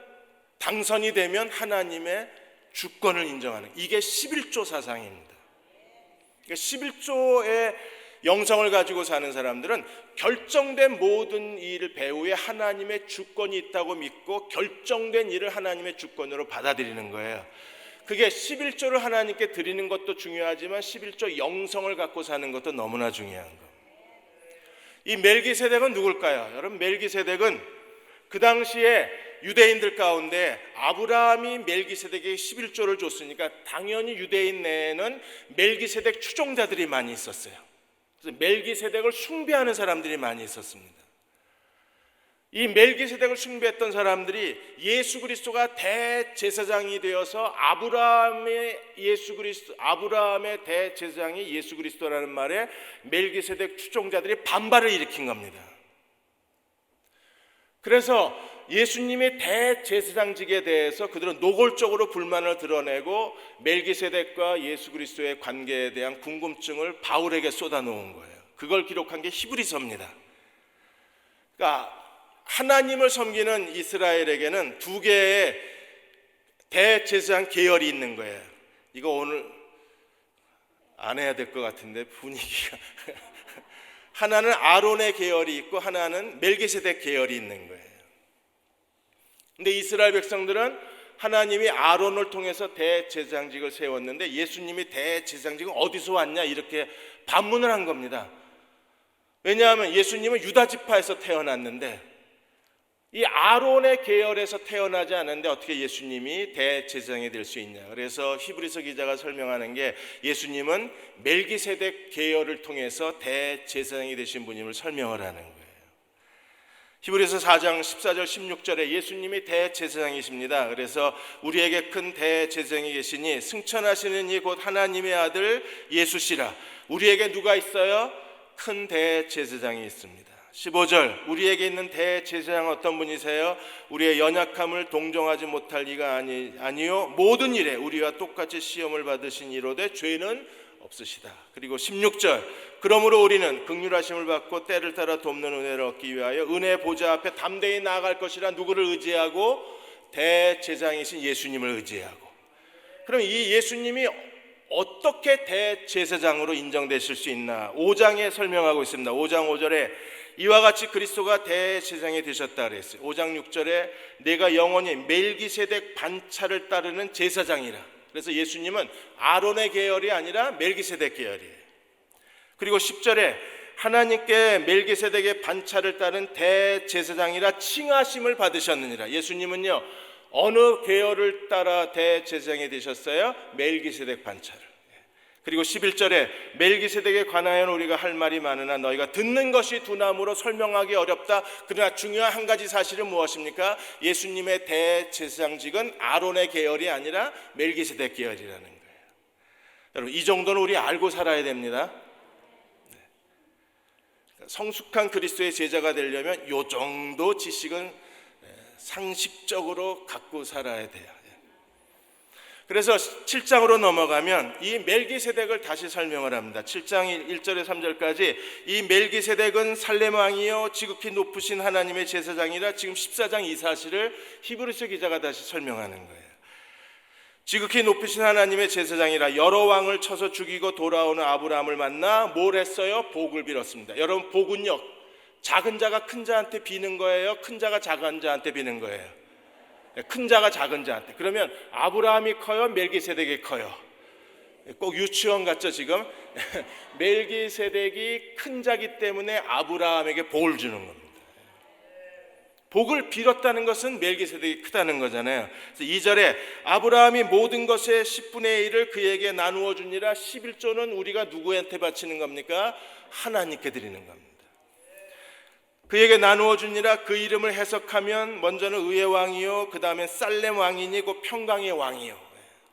당선이 되면 하나님의 주권을 인정하는, 이게 11조 사상입니다. 그러니까 11조의 영성을 가지고 사는 사람들은 결정된 모든 일 배후에 하나님의 주권이 있다고 믿고 결정된 일을 하나님의 주권으로 받아들이는 거예요. 그게 11조를 하나님께 드리는 것도 중요하지만 11조 영성을 갖고 사는 것도 너무나 중요한 거. 이 멜기세덱은 누굴까요? 여러분, 멜기세덱은 그 당시에 유대인들 가운데 아브라함이 멜기세덱에게 11조를 줬으니까 당연히 유대인 내에는 멜기세덱 추종자들이 많이 있었어요. 그래서 멜기세덱을 숭배하는 사람들이 많이 있었습니다. 이 멜기세덱을 숭배했던 사람들이 예수 그리스도가 대제사장이 되어서 아브라함의 대제사장이 예수 그리스도라는 말에 멜기세덱 추종자들이 반발을 일으킨 겁니다. 그래서 예수님의 대제사장직에 대해서 그들은 노골적으로 불만을 드러내고 멜기세덱과 예수 그리스도의 관계에 대한 궁금증을 바울에게 쏟아놓은 거예요. 그걸 기록한 게 히브리서입니다. 그러니까 하나님을 섬기는 이스라엘에게는 두 개의 대제사장 계열이 있는 거예요. 이거 오늘 안 해야 될 것 같은데 분위기가 하나는 아론의 계열이 있고 하나는 멜기세덱 계열이 있는 거예요. 근데 이스라엘 백성들은 하나님이 아론을 통해서 대제사장직을 세웠는데 예수님이 대제사장직은 어디서 왔냐 이렇게 반문을 한 겁니다. 왜냐하면 예수님은 유다 지파에서 태어났는데 이 아론의 계열에서 태어나지 않았는데 어떻게 예수님이 대제사장이 될 수 있냐. 그래서 히브리서 기자가 설명하는 게 예수님은 멜기세덱 계열을 통해서 대제사장이 되신 분임을 설명을 하는 거예요. 히브리서 4장 14절 16절에 예수님이 대제사장이십니다. 그래서 우리에게 큰 대제사장이 계시니 승천하시는 이 곧 하나님의 아들 예수시라. 우리에게 누가 있어요? 큰 대제사장이 있습니다. 15절 우리에게 있는 대제사장은 어떤 분이세요? 우리의 연약함을 동정하지 못할 리가 아니요 모든 일에 우리와 똑같이 시험을 받으신 이로되 죄는 없으시다. 그리고 16절 그러므로 우리는 긍휼하심을 받고 때를 따라 돕는 은혜를 얻기 위하여 은혜 보좌 앞에 담대히 나아갈 것이라. 누구를 의지하고? 대제사장이신 예수님을 의지하고. 그럼 이 예수님이 어떻게 대제사장으로 인정되실 수 있나? 5장에 설명하고 있습니다. 5장 5절에 이와 같이 그리스도가 대제사장이 되셨다 그랬어요. 5장 6절에 내가 영원히 멜기세덱 반차를 따르는 제사장이라. 그래서 예수님은 아론의 계열이 아니라 멜기세덱 계열이에요. 그리고 10절에 하나님께 멜기세덱의 반차를 따른 대제사장이라 칭하심을 받으셨느니라. 예수님은요 어느 계열을 따라 대제사장이 되셨어요? 멜기세덱 반차를. 그리고 11절에 멜기세덱에 관하여는 우리가 할 말이 많으나 너희가 듣는 것이 두나무로 설명하기 어렵다. 그러나 중요한 한 가지 사실은 무엇입니까? 예수님의 대제사장직은 아론의 계열이 아니라 멜기세덱 계열이라는 거예요. 여러분, 이 정도는 우리 알고 살아야 됩니다. 성숙한 그리스도의 제자가 되려면 이 정도 지식은 상식적으로 갖고 살아야 돼요. 그래서 7장으로 넘어가면 이 멜기세덱을 다시 설명을 합니다. 7장 1절에서 3절까지 이 멜기세덱은 살렘 왕이요 지극히 높으신 하나님의 제사장이라, 지금 14장 이 사실을 히브리서 기자가 다시 설명하는 거예요. 지극히 높으신 하나님의 제사장이라 여러 왕을 쳐서 죽이고 돌아오는 아브라함을 만나 뭘 했어요? 복을 빌었습니다. 여러분, 복은요, 작은 자가 큰 자한테 비는 거예요? 큰 자가 작은 자한테 비는 거예요? 큰 자가 작은 자한테. 그러면 아브라함이 커요? 멜기세덱이 커요? 꼭 유치원 같죠 지금? 멜기세덱이 큰 자기 때문에 아브라함에게 복을 주는 겁니다. 복을 빌었다는 것은 멜기세덱이 크다는 거잖아요. 그래서 2절에 아브라함이 모든 것의 10분의 1을 그에게 나누어 주니라. 11조는 우리가 누구한테 바치는 겁니까? 하나님께 드리는 겁니다. 그에게 나누어 주니라. 그 이름을 해석하면 먼저는 의의 왕이요, 그 다음에 살렘 왕이니 곧 평강의 왕이요.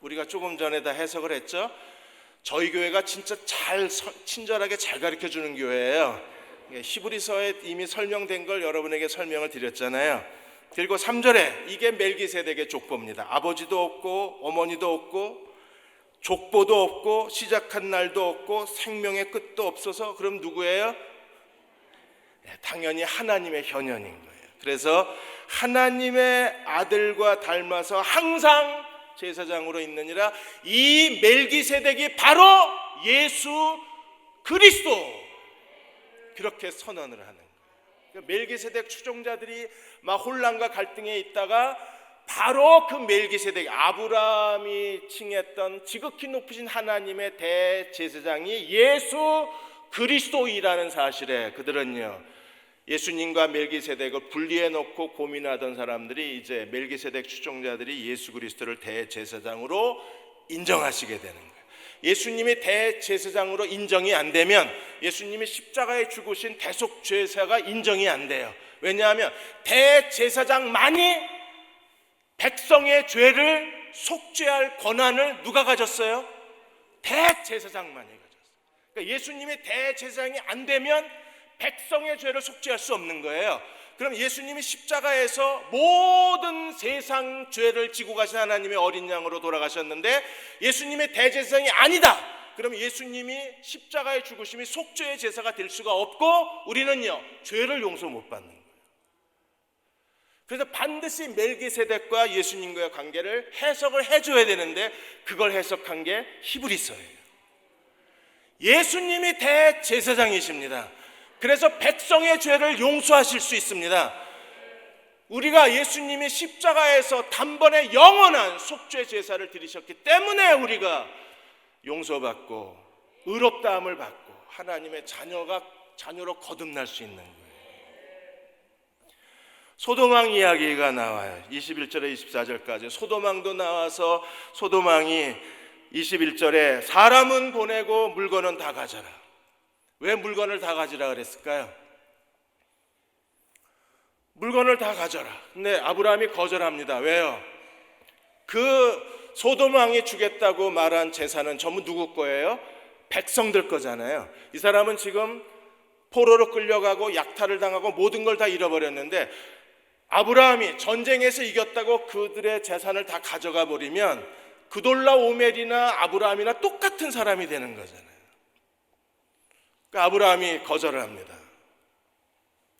우리가 조금 전에 다 해석을 했죠. 저희 교회가 진짜 친절하게 잘 가르쳐주는 교회예요. 히브리서에 이미 설명된 걸 여러분에게 설명을 드렸잖아요. 그리고 3절에 이게 멜기세덱의 족보입니다. 아버지도 없고 어머니도 없고 족보도 없고 시작한 날도 없고 생명의 끝도 없어서, 그럼 누구예요? 당연히 하나님의 현현인 거예요. 그래서 하나님의 아들과 닮아서 항상 제사장으로 있느니라. 이 멜기세덱이 바로 예수 그리스도, 그렇게 선언을 하는 거예요. 멜기세덱 추종자들이 막 혼란과 갈등에 있다가 바로 그 멜기세덱, 아브라함이 칭했던 지극히 높으신 하나님의 대제사장이 예수 그리스도이라는 사실에 그들은요, 예수님과 멜기세덱을 분리해 놓고 고민하던 사람들이 이제 멜기세덱 추종자들이 예수 그리스도를 대제사장으로 인정하시게 되는 거예요. 예수님이 대제사장으로 인정이 안 되면 예수님이 십자가에 죽으신 대속죄사가 인정이 안 돼요. 왜냐하면 대제사장만이 백성의 죄를 속죄할 권한을 누가 가졌어요? 대제사장만이 가졌어요. 그러니까 예수님이 대제사장이 안 되면 백성의 죄를 속죄할 수 없는 거예요. 그럼 예수님이 십자가에서 모든 세상 죄를 지고 가신 하나님의 어린 양으로 돌아가셨는데 예수님의 대제사장이 아니다. 그럼 예수님이 십자가의 죽으심이 속죄의 제사가 될 수가 없고 우리는요, 죄를 용서 못 받는 거예요. 그래서 반드시 멜기세덱과 예수님과의 관계를 해석을 해줘야 되는데 그걸 해석한 게 히브리서예요. 예수님이 대제사장이십니다. 그래서 백성의 죄를 용서하실 수 있습니다. 우리가 예수님이 십자가에서 단번에 영원한 속죄 제사를 드리셨기 때문에 우리가 용서받고 의롭다함을 받고 하나님의 자녀로 거듭날 수 있는 거예요. 소돔왕 이야기가 나와요. 21절에 24절까지 소돔왕도 나와서 소돔왕이 21절에 사람은 보내고 물건은 다 가져라. 왜 물건을 다 가지라 그랬을까요? 물건을 다 가져라. 근데 아브라함이 거절합니다. 왜요? 그 소돔 왕이 주겠다고 말한 재산은 전부 누구 거예요? 백성들 거잖아요. 이 사람은 지금 포로로 끌려가고 약탈을 당하고 모든 걸 다 잃어버렸는데 아브라함이 전쟁에서 이겼다고 그들의 재산을 다 가져가 버리면 그돌라오멜이나 아브라함이나 똑같은 사람이 되는 거잖아요. 그러니까 아브라함이 거절을 합니다.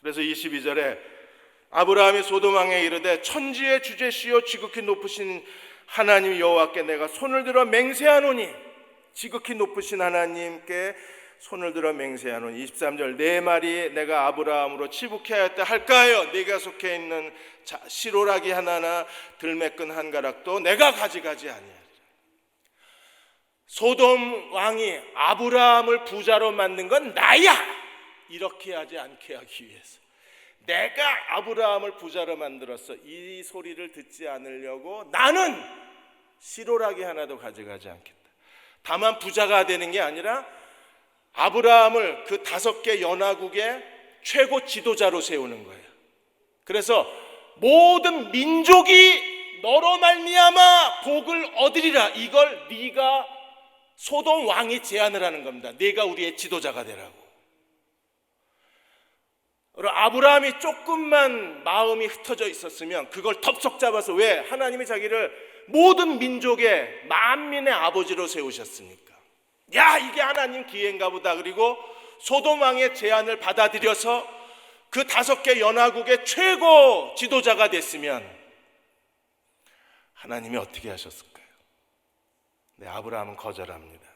그래서 22절에 아브라함이 소돔 왕에 이르되 천지의 주제시요 지극히 높으신 하나님 여호와께 내가 손을 들어 맹세하노니, 지극히 높으신 하나님께 손을 들어 맹세하노니. 23절 내 말이 내가 아브라함으로 치북해 하였다 할까하여 네가 속해 있는 시로라기 하나나 들매끈 한 가락도 내가 가져가지 아니하리라. 소돔 왕이 아브라함을 부자로 만든 건 나야, 이렇게 하지 않게 하기 위해서. 내가 아브라함을 부자로 만들었어, 이 소리를 듣지 않으려고 나는 시로라기 하나도 가져가지 않겠다. 다만 부자가 되는 게 아니라 아브라함을 그 5개 연합국의 최고 지도자로 세우는 거예요. 그래서 모든 민족이 너로 말미암아 복을 얻으리라, 이걸 네가 소돔 왕이 제안을 하는 겁니다. 네가 우리의 지도자가 되라고. 아브라함이 조금만 마음이 흩어져 있었으면 그걸 덥석 잡아서, 왜 하나님이 자기를 모든 민족의 만민의 아버지로 세우셨습니까? 야, 이게 하나님 기회인가 보다. 그리고 소돔 왕의 제안을 받아들여서 그 5개 연합국의 최고 지도자가 됐으면 하나님이 어떻게 하셨을까요? 네, 아브라함은 거절합니다.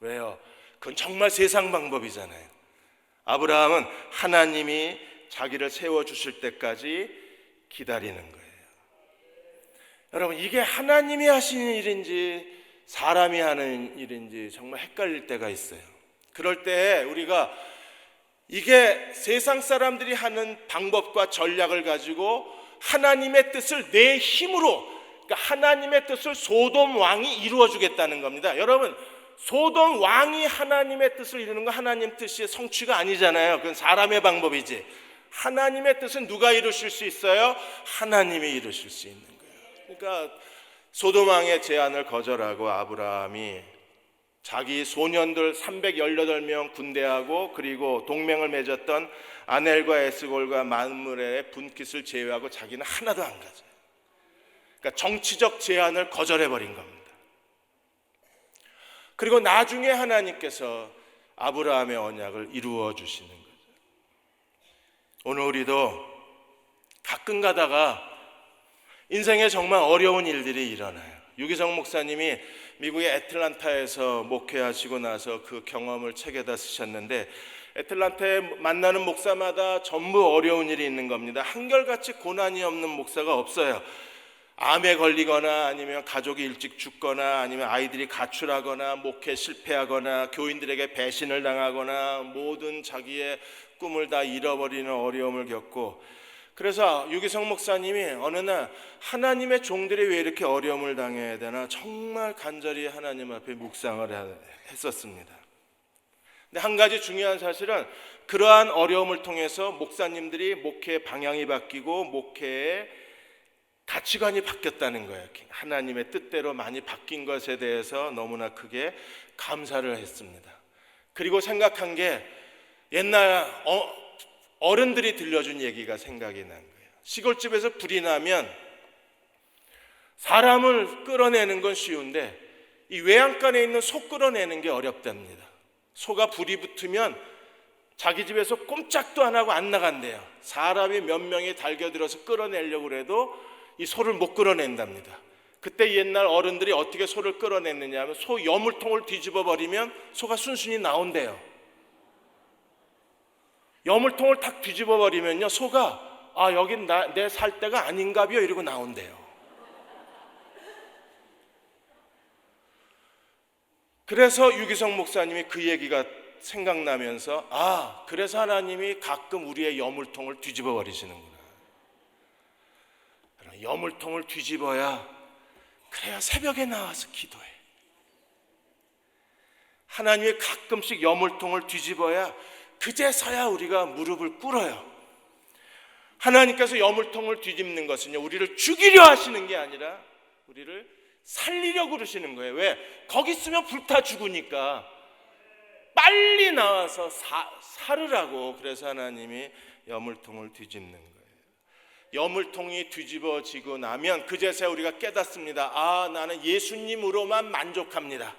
왜요? 그건 정말 세상 방법이잖아요. 아브라함은 하나님이 자기를 세워주실 때까지 기다리는 거예요. 여러분, 이게 하나님이 하시는 일인지 사람이 하는 일인지 정말 헷갈릴 때가 있어요. 그럴 때 우리가 이게 세상 사람들이 하는 방법과 전략을 가지고 하나님의 뜻을 내 힘으로, 그러니까 하나님의 뜻을 소돔 왕이 이루어주겠다는 겁니다. 여러분, 소돔 왕이 하나님의 뜻을 이루는 건 하나님 뜻이 성취가 아니잖아요. 그건 사람의 방법이지. 하나님의 뜻은 누가 이루실 수 있어요? 하나님이 이루실 수 있는 거예요. 그러니까 소돔 왕의 제안을 거절하고 아브라함이 자기 소년들 318명 군대하고 그리고 동맹을 맺었던 아넬과 에스골과 만물의 분깃을 제외하고 자기는 하나도 안 가져요. 그러니까 정치적 제안을 거절해버린 겁니다. 그리고 나중에 하나님께서 아브라함의 언약을 이루어 주시는 거죠. 오늘 우리도 가끔 가다가 인생에 정말 어려운 일들이 일어나요. 유기성 목사님이 미국의 애틀란타에서 목회하시고 나서 그 경험을 책에다 쓰셨는데, 애틀란타에 만나는 목사마다 전부 어려운 일이 있는 겁니다. 한결같이 고난이 없는 목사가 없어요. 암에 걸리거나 아니면 가족이 일찍 죽거나 아니면 아이들이 가출하거나 목회 실패하거나 교인들에게 배신을 당하거나 모든 자기의 꿈을 다 잃어버리는 어려움을 겪고, 그래서 유기성 목사님이 어느 날 하나님의 종들이 왜 이렇게 어려움을 당해야 되나 정말 간절히 하나님 앞에 묵상을 했었습니다. 근데 한 가지 중요한 사실은 그러한 어려움을 통해서 목사님들이 목회의 방향이 바뀌고 목회의 가치관이 바뀌었다는 거예요. 하나님의 뜻대로 많이 바뀐 것에 대해서 너무나 크게 감사를 했습니다. 그리고 생각한 게 옛날 어른들이 들려준 얘기가 생각이 난 거예요. 시골집에서 불이 나면 사람을 끌어내는 건 쉬운데 이 외양간에 있는 소 끌어내는 게 어렵답니다. 소가 불이 붙으면 자기 집에서 꼼짝도 안 하고 안 나간대요. 사람이 몇 명이 달겨들어서 끌어내려고 해도 이 소를 못 끌어낸답니다. 그때 옛날 어른들이 어떻게 소를 끌어냈느냐 하면 소 여물통을 뒤집어 버리면 소가 순순히 나온대요. 여물통을 탁 뒤집어 버리면요, 소가 여긴 내 살 때가 아닌가벼 이러고 나온대요. 그래서 유기성 목사님이 그 얘기가 생각나면서 그래서 하나님이 가끔 우리의 여물통을 뒤집어 버리시는구나. 여물통을 뒤집어야, 그래야 새벽에 나와서 기도해. 하나님이 가끔씩 여물통을 뒤집어야 그제서야 우리가 무릎을 꿇어요. 하나님께서 여물통을 뒤집는 것은요, 우리를 죽이려 하시는 게 아니라 우리를 살리려고 그러시는 거예요. 왜? 거기 있으면 불타 죽으니까 빨리 나와서 살으라고. 그래서 하나님이 여물통을 뒤집는 거예요. 여물통이 뒤집어지고 나면 그제서야 우리가 깨닫습니다. 나는 예수님으로만 만족합니다.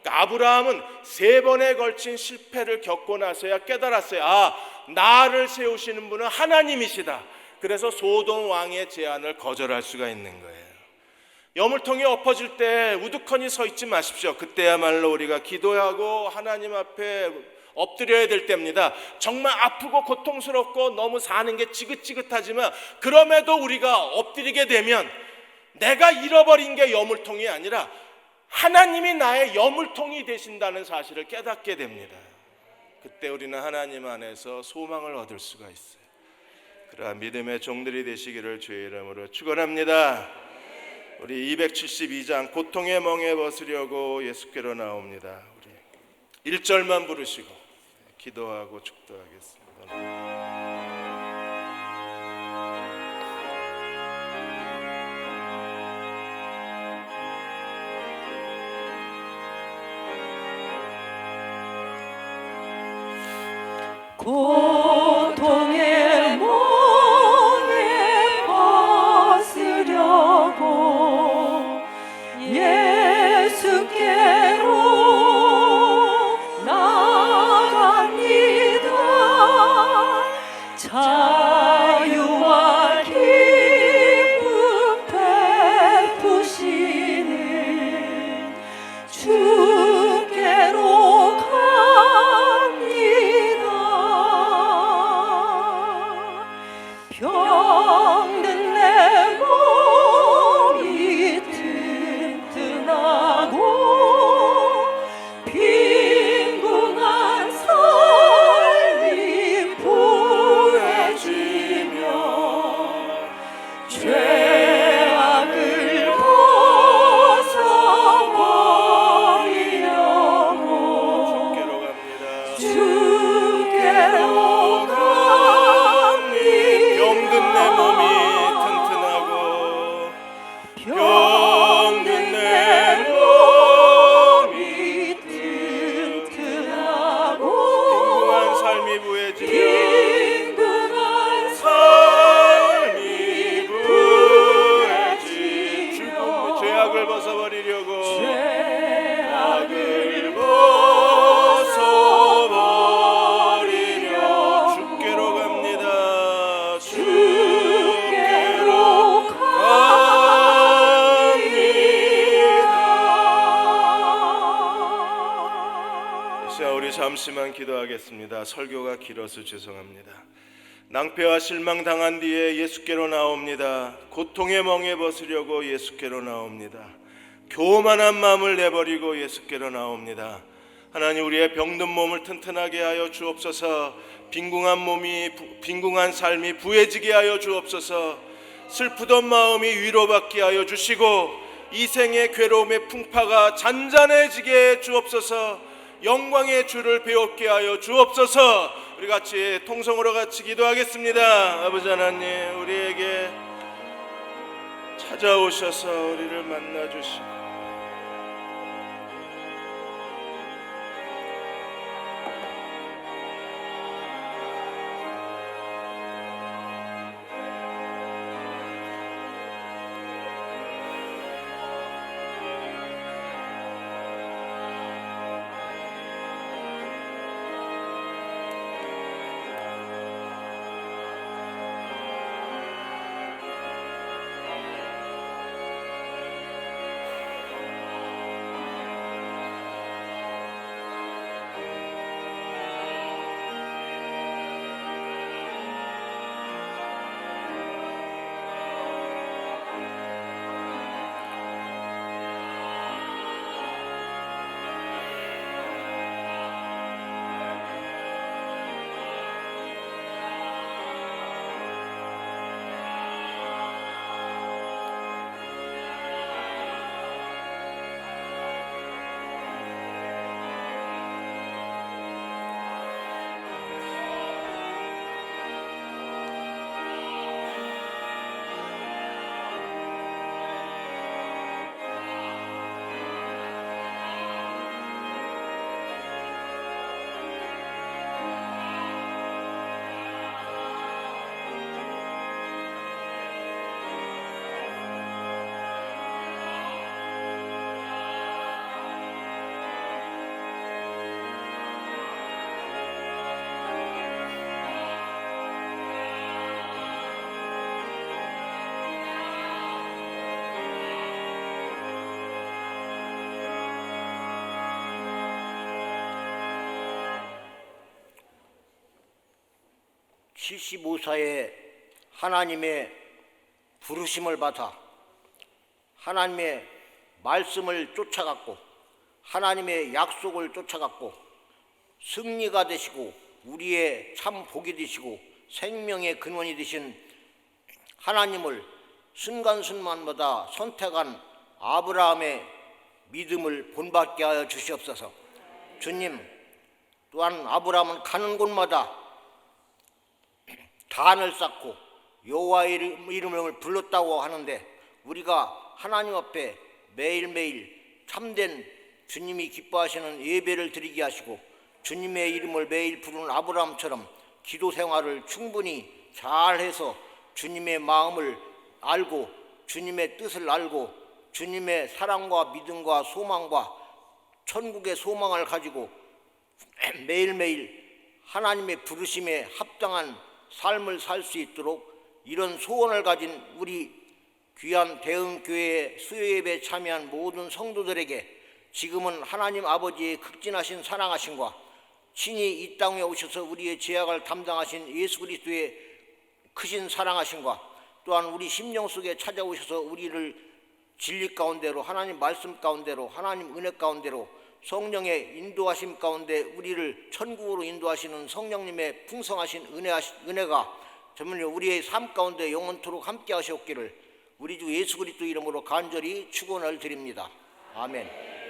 그러니까 아브라함은 3번에 걸친 실패를 겪고 나서야 깨달았어요. 나를 세우시는 분은 하나님이시다. 그래서 소돔 왕의 제안을 거절할 수가 있는 거예요. 여물통이 엎어질 때 우두커니 서 있지 마십시오. 그때야말로 우리가 기도하고 하나님 앞에 엎드려야 될 때입니다. 정말 아프고 고통스럽고 너무 사는 게 지긋지긋하지만 그럼에도 우리가 엎드리게 되면 내가 잃어버린 게 여물통이 아니라 하나님이 나의 여물통이 되신다는 사실을 깨닫게 됩니다. 그때 우리는 하나님 안에서 소망을 얻을 수가 있어요. 그러한 믿음의 종들이 되시기를 주의 이름으로 축원합니다. 우리 272장 고통의 멍에 벗으려고 예수께로 나옵니다. 우리 1절만 부르시고 기도하고 축도하겠습니다. 고통의 몽에 벗으려고 예수께로 나갑니다. 자유와 기쁨 베푸시는 주께로 갑니다. 병든 내 몸이 튼튼하고 빈궁한 삶이 부해지며 죄악을 벗어버리려고 주께로 갑니다. 병든 내 몸이 튼튼하고 병든 내 몸이 튼튼하고 빈궁한 삶이 부해지며 빈궁한 삶이 부해지며 죽음 죄악을 벗어버리려고 죄악을 벗어버리며 주께로 갑니다. 주께로 갑니다. 자, 우리 잠시만 기도하겠습니다. 설교가 길어서 죄송합니다. 낭패와 실망당한 뒤에 예수께로 나옵니다. 고통의 멍에 벗으려고 예수께로 나옵니다. 교만한 마음을 내버리고 예수께로 나옵니다. 하나님, 우리의 병든 몸을 튼튼하게 하여 주옵소서. 빈궁한 삶이 부해지게 하여 주옵소서. 슬프던 마음이 위로받게 하여 주시고 이 생의 괴로움의 풍파가 잔잔해지게 해 주옵소서. 영광의 주를 배웠게 하여 주옵소서. 우리 같이 통성으로 같이 기도하겠습니다. 아버지 하나님, 우리에게 찾아오셔서 우리를 만나주시고 (75사에) 하나님의 부르심을 받아 하나님의 말씀을 쫓아갔고 하나님의 약속을 쫓아갔고 승리가 되시고 우리의 참 복이 되시고 생명의 근원이 되신 하나님을 순간순간마다 선택한 아브라함의 믿음을 본받게 하여 주시옵소서. 주님, 또한 아브라함은 가는 곳마다 단을 쌓고 여호와의 이름을 불렀다고 하는데 우리가 하나님 앞에 매일매일 참된 주님이 기뻐하시는 예배를 드리게 하시고 주님의 이름을 매일 부르는 아브라함처럼 기도 생활을 충분히 잘해서 주님의 마음을 알고 주님의 뜻을 알고 주님의 사랑과 믿음과 소망과 천국의 소망을 가지고 매일매일 하나님의 부르심에 합당한 삶을 살 수 있도록 이런 소원을 가진 우리 귀한 대흥교회 수요예배에 참여한 모든 성도들에게 지금은 하나님 아버지의 극진하신 사랑하심과 친히 이 땅에 오셔서 우리의 죄악을 담당하신 예수 그리스도의 크신 사랑하심과 또한 우리 심령 속에 찾아오셔서 우리를 진리 가운데로 하나님 말씀 가운데로 하나님 은혜 가운데로 성령의 인도하심 가운데 우리를 천국으로 인도하시는 성령님의 풍성하신 은혜가 전문적으로 우리의 삶 가운데 영원토록 함께 하시옵기를 우리 주 예수 그리스도 이름으로 간절히 축원을 드립니다. 아멘.